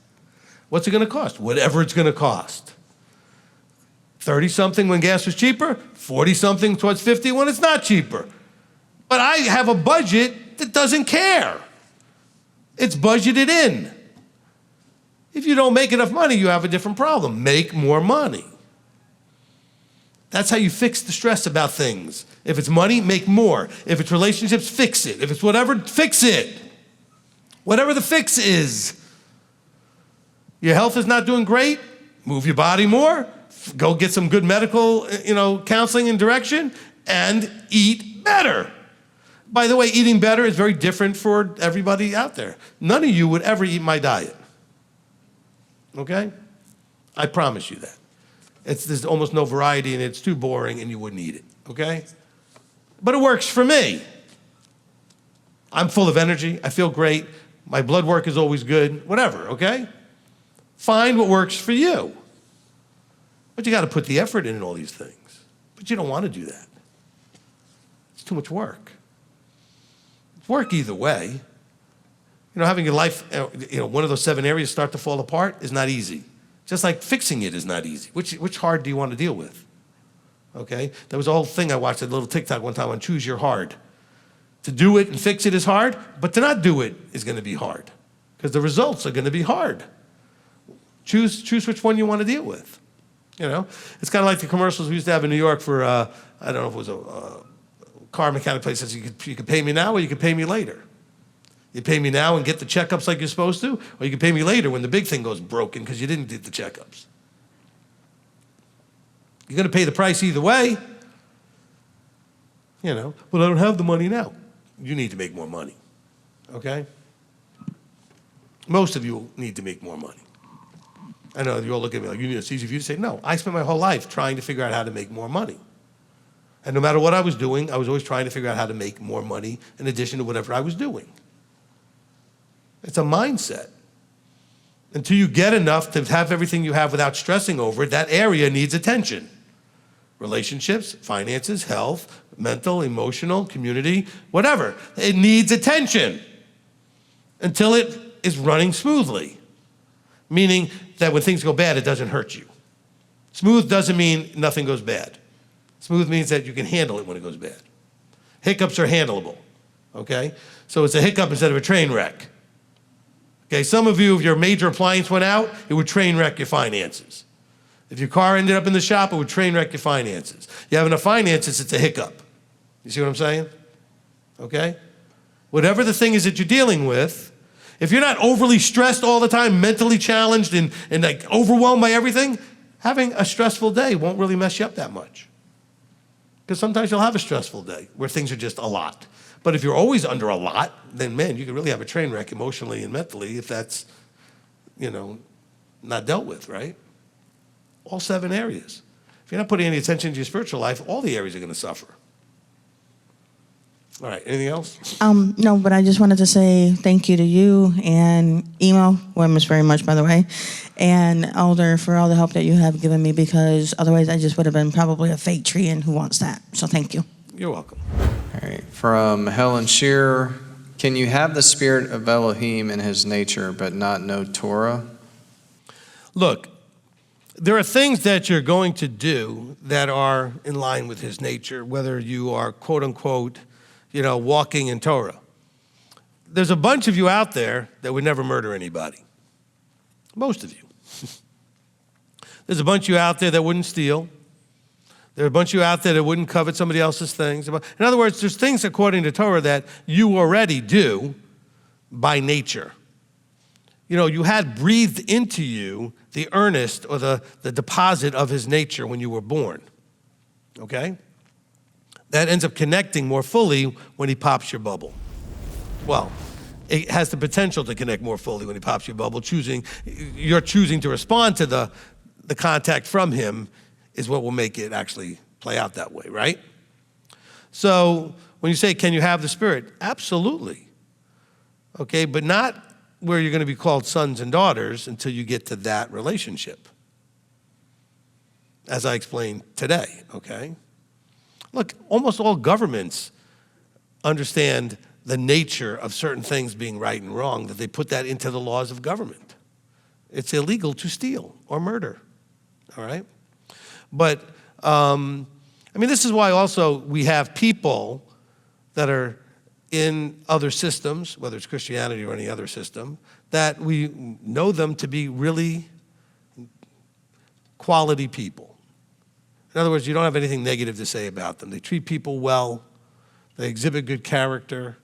What's it going to cost? Whatever it's going to cost. 30-something when gas was cheaper, 40-something towards 50 when it's not cheaper. But I have a budget that doesn't care. It's budgeted in. If you don't make enough money, you have a different problem. Make more money. That's how you fix the stress about things. If it's money, make more. If it's relationships, fix it. If it's whatever, fix it. Whatever the fix is. Your health is not doing great, move your body more, go get some good medical, counseling and direction, and eat better. By the way, eating better is very different for everybody out there. None of you would ever eat my diet. Okay? I promise you that. There's almost no variety, and it's too boring, and you wouldn't eat it. Okay? But it works for me. I'm full of energy. I feel great. My blood work is always good. Whatever, okay? Find what works for you. But you got to put the effort in all these things. But you don't want to do that. It's too much work. It's work either way. Having your life, one of those 7 areas start to fall apart is not easy. Just like fixing it is not easy. Which hard do you want to deal with? Okay? There was a whole thing I watched, a little TikTok one time on choose your hard. To do it and fix it is hard, but to not do it is going to be hard because the results are going to be hard. Choose which one you want to deal with. It's kind of like the commercials we used to have in New York for, I don't know if it was a car mechanic place that says you could pay me now or you could pay me later. You pay me now and get the checkups like you're supposed to, or you can pay me later when the big thing goes broken because you didn't do the checkups. You're going to pay the price either way. But I don't have the money now. You need to make more money, okay? Most of you need to make more money. I know you all look at me like, it's easy for you to say, no, I spent my whole life trying to figure out how to make more money. And no matter what I was doing, I was always trying to figure out how to make more money in addition to whatever I was doing. It's a mindset. Until you get enough to have everything you have without stressing over it, that area needs attention. Relationships, finances, health, mental, emotional, community, whatever. It needs attention until it is running smoothly. Meaning that when things go bad, it doesn't hurt you. Smooth doesn't mean nothing goes bad. Smooth means that you can handle it when it goes bad. Hiccups are handleable, okay? So it's a hiccup instead of a train wreck. Okay, some of you, if your major appliance went out, it would train wreck your finances. If your car ended up in the shop, it would train wreck your finances. You have enough finances, it's a hiccup. You see what I'm saying? Okay? Whatever the thing is that you're dealing with, if you're not overly stressed all the time, mentally challenged and like overwhelmed by everything, having a stressful day won't really mess you up that much. Because sometimes you'll have a stressful day where things are just a lot. But if you're always under a lot, then man, you can really have a train wreck emotionally and mentally if that's, not dealt with, right? All 7 areas. If you're not putting any attention to your spiritual life, all the areas are going to suffer. All right, anything else? No, but I just wanted to say thank you to you and Emo, who I miss very much, by the way, and Elder for all the help that you have given me because otherwise I just would have been probably a fake tree and who wants that? So thank you. You're welcome. All right, from Helen Shearer, can you have the Spirit of Elohim in his nature but not know Torah? Look, there are things that you're going to do that are in line with his nature, whether you are quote unquote, walking in Torah. There's a bunch of you out there that would never murder anybody. Most of you. There's a bunch of you out there that wouldn't steal. There are a bunch of you out there that wouldn't covet somebody else's things. In other words, there's things according to Torah that you already do by nature. You know, you had breathed into you the earnest or the deposit of his nature when you were born. Okay? That ends up connecting more fully when he pops your bubble. Well, it has the potential to connect more fully when he pops your bubble. You're choosing to respond to the contact from him is what will make it actually play out that way, right? So when you say, can you have the Spirit? Absolutely. Okay, but not where you're going to be called sons and daughters until you get to that relationship, as I explained today, okay? Look, almost all governments understand the nature of certain things being right and wrong, that they put that into the laws of government. It's illegal to steal or murder, all right? But, this is why also we have people that are in other systems, whether it's Christianity or any other system, that we know them to be really quality people. In other words, you don't have anything negative to say about them. They treat people well. They exhibit good character.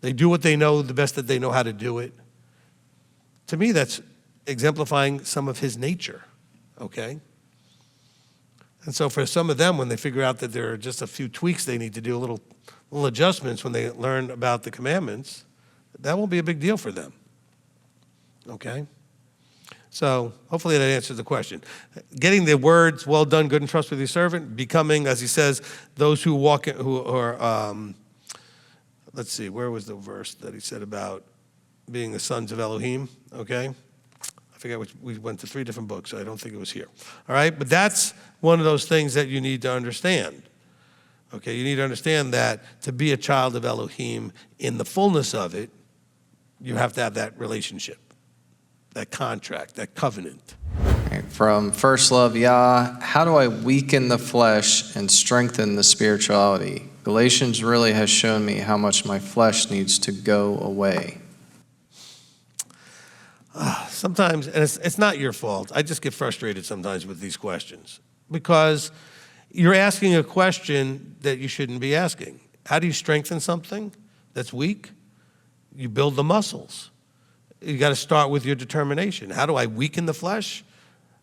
They do what they know the best that they know how to do it. To me, that's exemplifying some of his nature, okay? And so for some of them, when they figure out that there are just a few tweaks they need to do, little adjustments when they learn about the commandments, that won't be a big deal for them, okay? So hopefully that answers the question. Getting the words, well done, good and trustworthy servant, becoming, as he says, those who walk, who are, let's see, where was the verse that he said about being the sons of Elohim, okay? I forget which, we went to 3 different books, so I don't think it was here. All right, but that's one of those things that you need to understand. Okay, you need to understand that to be a child of Elohim in the fullness of it, you have to have that relationship, that contract, that covenant. Okay, from First Love Yah, how do I weaken the flesh and strengthen the spirituality? Galatians really has shown me how much my flesh needs to go away. Sometimes, and it's not your fault, I just get frustrated sometimes with these questions because you're asking a question that you shouldn't be asking. How do you strengthen something that's weak? You build the muscles. You got to start with your determination. How do I weaken the flesh?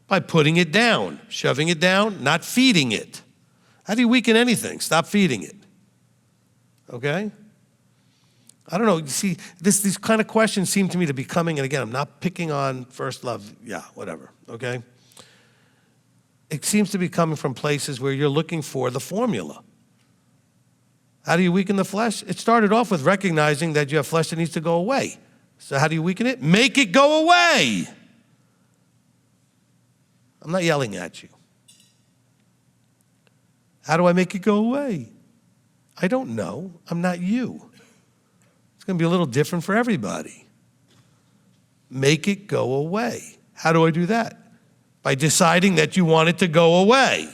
By putting it down, shoving it down, not feeding it. How do you weaken anything? Stop feeding it. Okay? I don't know. You see, these kind of questions seem to me to be coming, and again, I'm not picking on First Love, whatever, okay? It seems to be coming from places where you're looking for the formula. How do you weaken the flesh? It started off with recognizing that you have flesh that needs to go away. So how do you weaken it? Make it go away. I'm not yelling at you. How do I make it go away? I don't know. I'm not you. It's going to be a little different for everybody. Make it go away. How do I do that? By deciding that you want it to go away.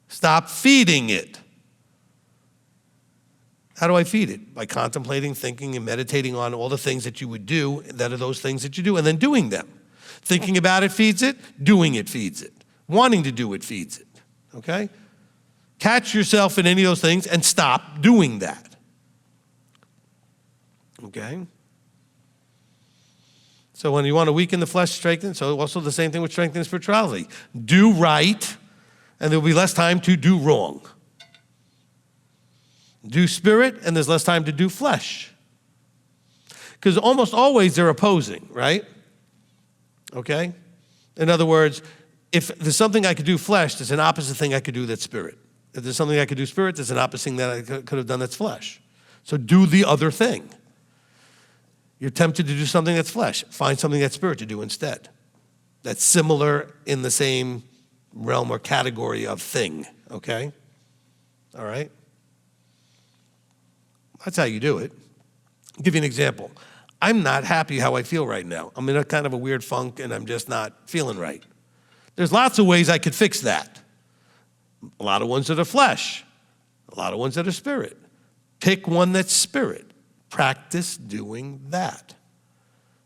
Stop feeding it. How do I feed it? By contemplating, thinking, and meditating on all the things that you would do that are those things that you do, and then doing them. Thinking about it feeds it. Doing it feeds it. Wanting to do it feeds it. Okay? Catch yourself in any of those things and stop doing that. Okay? So when you want to weaken the flesh, strengthen, so also the same thing with strengthening spirituality. Do right, and there will be less time to do wrong. Do spirit, and there's less time to do flesh. Because almost always they're opposing, right? Okay? In other words, if there's something I could do flesh, there's an opposite thing I could do that's spirit. If there's something I could do spirit, there's an opposite thing that I could have done that's flesh. So do the other thing. You're tempted to do something that's flesh. Find something that's spirit to do instead. That's similar in the same realm or category of thing, okay? All right? That's how you do it. I'll give you an example. I'm not happy how I feel right now. I'm in a kind of a weird funk and I'm just not feeling right. There's lots of ways I could fix that. A lot of ones that are flesh. A lot of ones that are spirit. Pick one that's spirit. Practice doing that.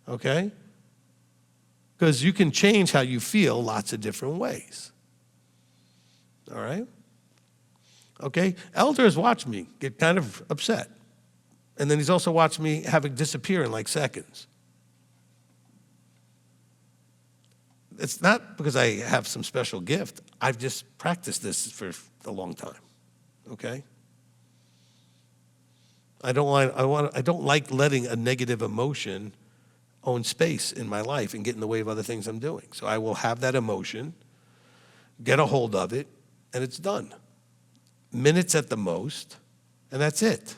Okay? Because you can change how you feel lots of different ways. All right? Okay? Elder has watched me get kind of upset. And then he's also watched me have it disappear in like seconds. It's not because I have some special gift. I've just practiced this for a long time. Okay? I don't like letting a negative emotion own space in my life and get in the way of other things I'm doing. So I will have that emotion, get a hold of it, and it's done. Minutes at the most, and that's it.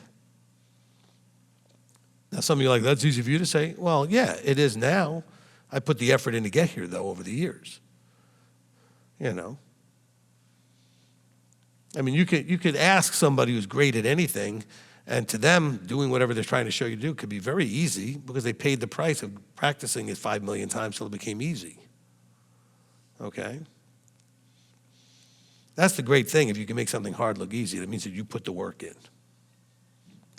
Now some of you are like, that's easy for you to say. Well, yeah, it is now. I put the effort in to get here, though, over the years. You know. I mean, you could ask somebody who's great at anything, and to them, doing whatever they're trying to show you to do could be very easy because they paid the price of practicing it 5 million times till it became easy. Okay? That's the great thing. If you can make something hard look easy, that means that you put the work in.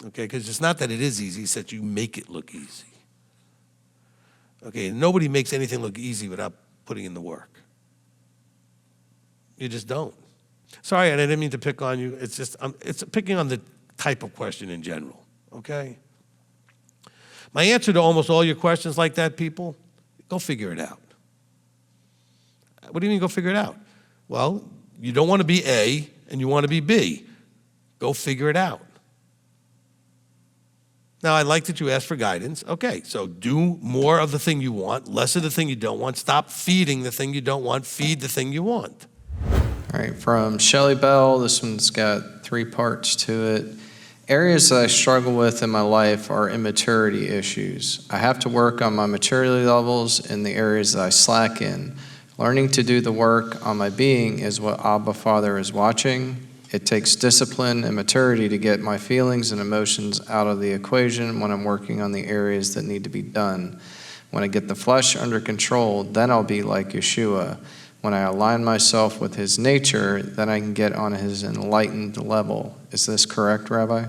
Okay? Because it's not that it is easy, it's that you make it look easy. Okay? Nobody makes anything look easy without putting in the work. You just don't. Sorry, and I didn't mean to pick on you. It's just, it's picking on the type of question in general, okay? My answer to almost all your questions like that, people, go figure it out. What do you mean go figure it out? Well, you don't want to be A and you want to be B. Go figure it out. Now, I like that you asked for guidance. Okay, so do more of the thing you want, less of the thing you don't want. Stop feeding the thing you don't want. Feed the thing you want. All right, from Shelley Bell, this one's got 3 parts to it. Areas that I struggle with in my life are immaturity issues. I have to work on my maturity levels in the areas that I slack in. Learning to do the work on my being is what Abba Father is watching. It takes discipline and maturity to get my feelings and emotions out of the equation when I'm working on the areas that need to be done. When I get the flesh under control, then I'll be like Yeshua. When I align myself with his nature, then I can get on his enlightened level. Is this correct, Rabbi?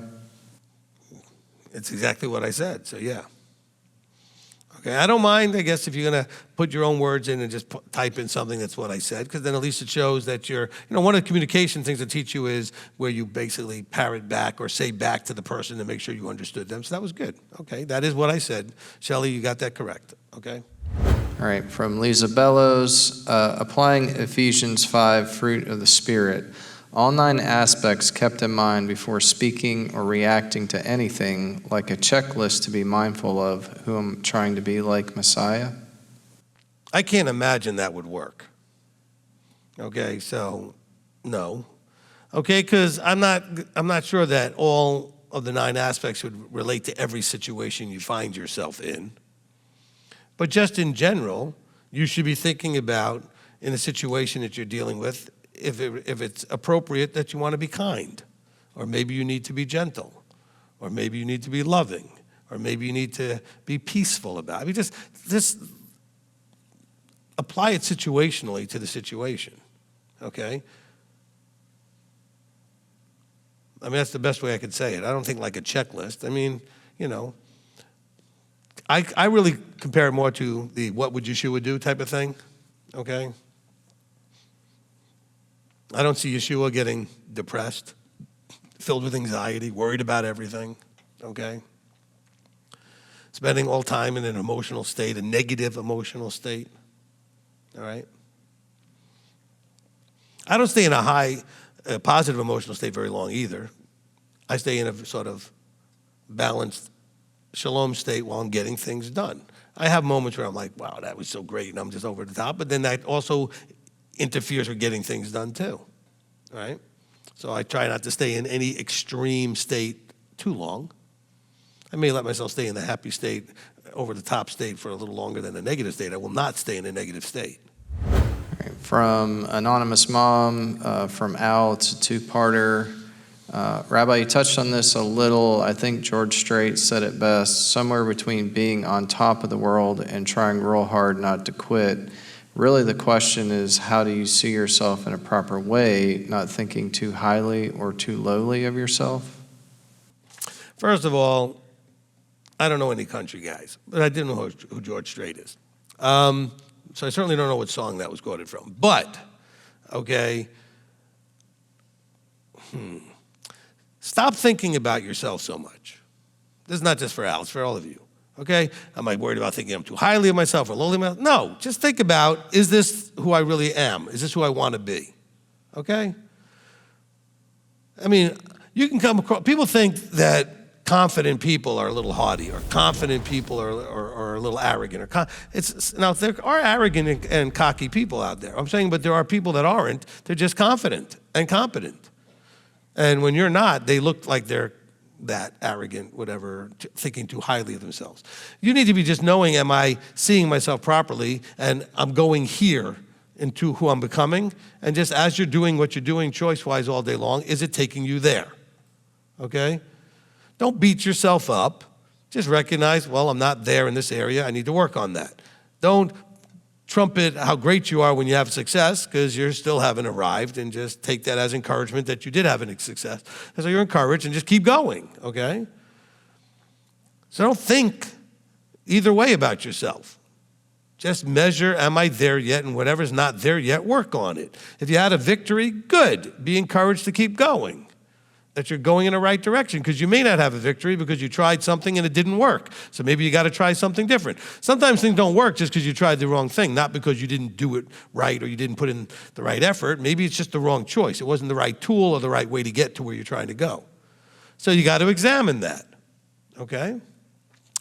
It's exactly what I said, so yeah. Okay, I don't mind, I guess, if you're going to put your own words in and just type in something that's what I said, because then at least it shows that you're, one of the communication things to teach you is where you basically parrot back or say back to the person to make sure you understood them. So that was good. Okay, that is what I said. Shelley, you got that correct. Okay? All right, from Lisa Bellows, applying Ephesians 5, fruit of the Spirit. All 9 aspects kept in mind before speaking or reacting to anything, like a checklist to be mindful of who I'm trying to be like Messiah? I can't imagine that would work. Okay, so no. Okay, because I'm not sure that all of the 9 aspects would relate to every situation you find yourself in. But just in general, you should be thinking about, in a situation that you're dealing with, if it's appropriate that you want to be kind, or maybe you need to be gentle, or maybe you need to be loving, or maybe you need to be peaceful about it. I mean, just apply it situationally to the situation, okay? I mean, that's the best way I could say it. I don't think like a checklist. I mean, I really compare it more to the what would Yeshua do type of thing, okay? I don't see Yeshua getting depressed, filled with anxiety, worried about everything, okay? Spending all time in an emotional state, a negative emotional state, all right? I don't stay in a positive emotional state very long either. I stay in a sort of balanced shalom state while I'm getting things done. I have moments where I'm like, wow, that was so great, and I'm just over the top, but then that also interferes with getting things done too, right? So I try not to stay in any extreme state too long. I may let myself stay in the happy state, over the top state for a little longer than a negative state. I will not stay in a negative state. Right. From Anonymous Mom, from Al, it's a 2-parter. Rabbi, you touched on this a little. I think George Strait said it best, somewhere between being on top of the world and trying real hard not to quit. Really, the question is, how do you see yourself in a proper way, not thinking too highly or too lowly of yourself? First of all, I don't know any country guys, but I didn't know who George Strait is. So I certainly don't know what song that was quoted from. But, okay, Stop thinking about yourself so much. This is not just for Al, it's for all of you. Okay? Am I worried about thinking I'm too highly of myself or lowly of myself? No, just think about, is this who I really am? Is this who I want to be? Okay? I mean, you can come across, people think that confident people are a little haughty, or confident people are a little arrogant. Now, there are arrogant and cocky people out there. I'm saying, but there are people that aren't. They're just confident and competent. And when you're not, they look like they're that arrogant, whatever, thinking too highly of themselves. You need to be just knowing, am I seeing myself properly, and I'm going here into who I'm becoming, and just as you're doing what you're doing choice-wise all day long, is it taking you there? Okay? Don't beat yourself up. Just recognize, well, I'm not there in this area. I need to work on that. Don't trumpet how great you are when you have success, because you still haven't arrived, and just take that as encouragement that you did have a success. And so you're encouraged, and just keep going, okay? So don't think either way about yourself. Just measure, am I there yet? And whatever's not there yet, work on it. If you had a victory, good. Be encouraged to keep going. That you're going in the right direction, because you may not have a victory because you tried something and it didn't work. So maybe you got to try something different. Sometimes things don't work just because you tried the wrong thing, not because you didn't do it right or you didn't put in the right effort. Maybe it's just the wrong choice. It wasn't the right tool or the right way to get to where you're trying to go. So you got to examine that, okay?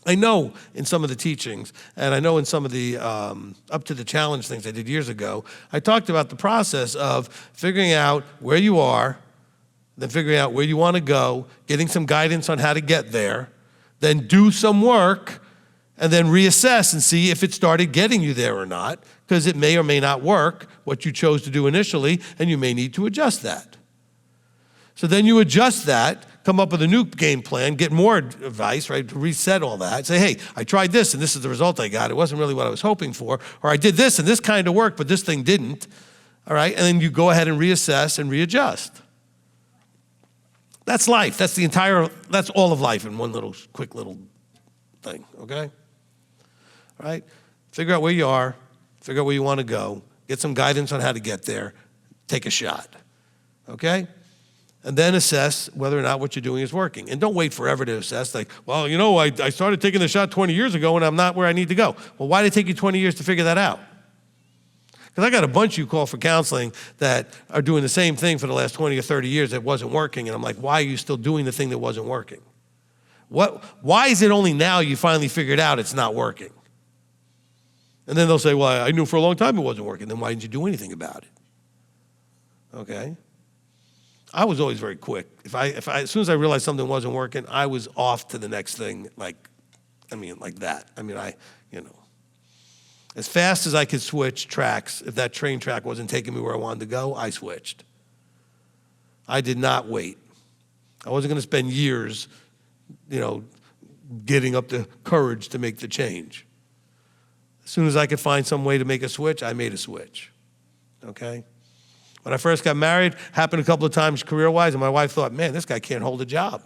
I know in some of the teachings, and I know in some of the up to the challenge things I did years ago, I talked about the process of figuring out where you are, then figuring out where you want to go, getting some guidance on how to get there, then do some work, and then reassess and see if it started getting you there or not, because it may or may not work, what you chose to do initially, and you may need to adjust that. So then you adjust that, come up with a new game plan, get more advice, right, to reset all that. Say, hey, I tried this, and this is the result I got. It wasn't really what I was hoping for. Or I did this, and this kind of worked, but this thing didn't. All right, and then you go ahead and reassess and readjust. That's life. That's all of life in one little, quick little thing, okay? All right? Figure out where you are. Figure out where you want to go. Get some guidance on how to get there. Take a shot, okay? And then assess whether or not what you're doing is working. And don't wait forever to assess, like, well, you know, I started taking the shot 20 years ago and I'm not where I need to go. Well, why did it take you 20 years to figure that out? Because I got a bunch of you call for counseling that are doing the same thing for the last 20 or 30 years that wasn't working. And I'm like, why are you still doing the thing that wasn't working? Why is it only now you finally figured out it's not working? And then they'll say, well, I knew for a long time it wasn't working. Then why didn't you do anything about it? Okay? I was always very quick. As soon as I realized something wasn't working, I was off to the next thing, like that. As fast as I could switch tracks, if that train track wasn't taking me where I wanted to go, I switched. I did not wait. I wasn't going to spend years, getting up the courage to make the change. As soon as I could find some way to make a switch, I made a switch, okay? When I first got married, happened a couple of times career-wise, and my wife thought, man, this guy can't hold a job.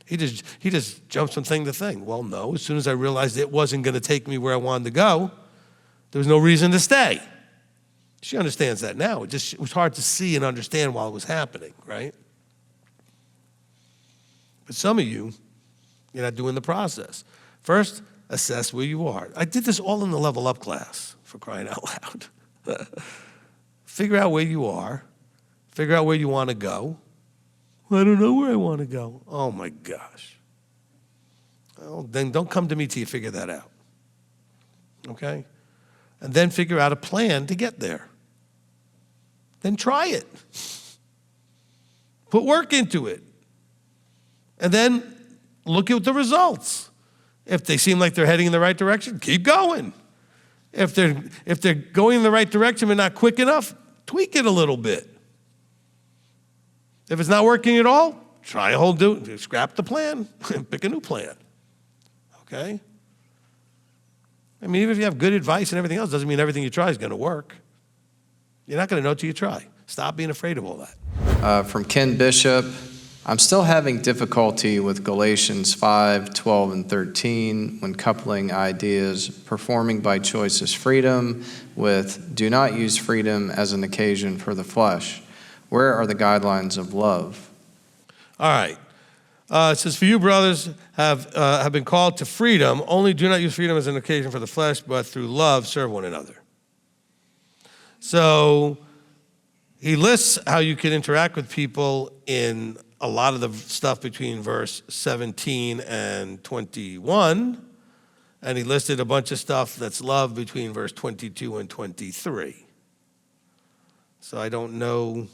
He just jumps from thing to thing. Well, no, as soon as I realized it wasn't going to take me where I wanted to go, there was no reason to stay. She understands that now. It was hard to see and understand while it was happening, right? But some of you, you're not doing the process. First, assess where you are. I did this all in the Level Up class, for crying out loud. Figure out where you are. Figure out where you want to go. Well, I don't know where I want to go. Oh, my gosh. Well, then don't come to me till you figure that out, okay? And then figure out a plan to get there. Then try it. Put work into it. And then look at the results. If they seem like they're heading in the right direction, keep going. If they're going in the right direction but not quick enough, tweak it a little bit. If it's not working at all, try a whole scrap the plan and pick a new plan. Okay? I mean, even if you have good advice and everything else, doesn't mean everything you try is going to work. You're not going to know till you try. Stop being afraid of all that. From Ken Bishop, I'm still having difficulty with Galatians 5, 12, and 13 when coupling ideas, performing by choice is freedom, with do not use freedom as an occasion for the flesh. Where are the guidelines of love? All right. It says, for you, brothers, have been called to freedom. Only do not use freedom as an occasion for the flesh, but through love serve one another. So he lists how you can interact with people in a lot of the stuff between verse 17 and 21. And he listed a bunch of stuff that's love between verse 22 and 23. So I don't know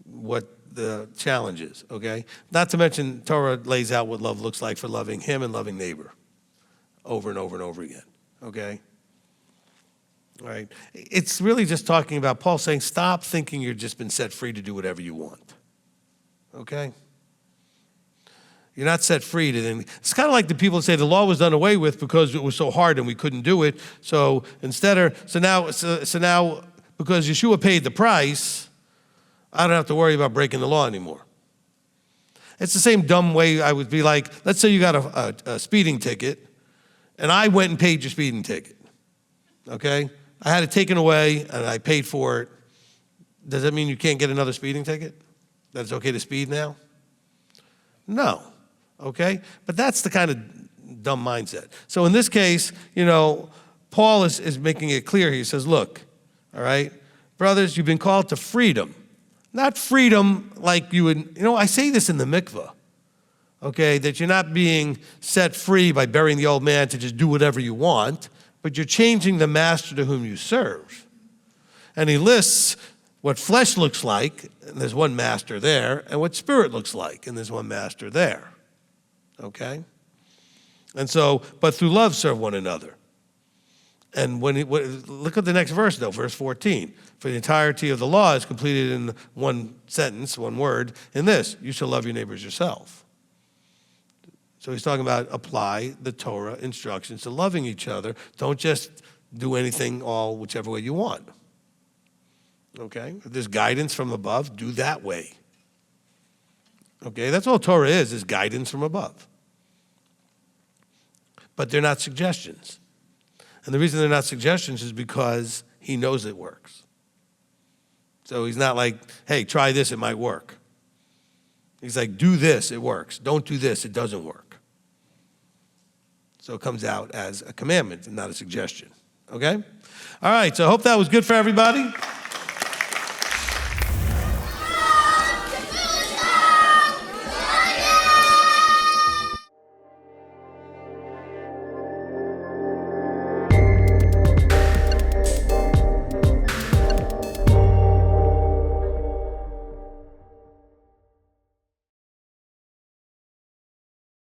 what the challenge is, okay? Not to mention, Torah lays out what love looks like for loving him and loving neighbor over and over and over again, okay? All right? It's really just talking about Paul saying, stop thinking you've just been set free to do whatever you want, okay? You're not set free to then. It's kind of like the people that say the law was done away with because it was so hard and we couldn't do it. So now because Yeshua paid the price, I don't have to worry about breaking the law anymore. It's the same dumb way I would be like, let's say you got a speeding ticket, and I went and paid your speeding ticket, okay? I had it taken away, and I paid for it. Does that mean you can't get another speeding ticket? That it's okay to speed now? No, okay? But that's the kind of dumb mindset. So in this case, Paul is making it clear. He says, look, all right, brothers, you've been called to freedom. Not freedom like you would, I say this in the mikveh, okay, that you're not being set free by burying the old man to just do whatever you want, but you're changing the master to whom you serve. And he lists what flesh looks like, and there's one master there, and what spirit looks like, and there's one master there, okay? And so, but through love serve one another. And look at the next verse, though, verse 14. For the entirety of the law is completed in one sentence, one word, in this: you shall love your neighbors yourself. So he's talking about apply the Torah instructions to loving each other. Don't just do anything all whichever way you want. Okay? If there's guidance from above, do that way. Okay? That's all Torah is guidance from above. But they're not suggestions. And the reason they're not suggestions is because he knows it works. So he's not like, hey, try this, it might work. He's like, do this, it works. Don't do this, it doesn't work. So it comes out as a commandment and not a suggestion. Okay? All right, so I hope that was good for everybody.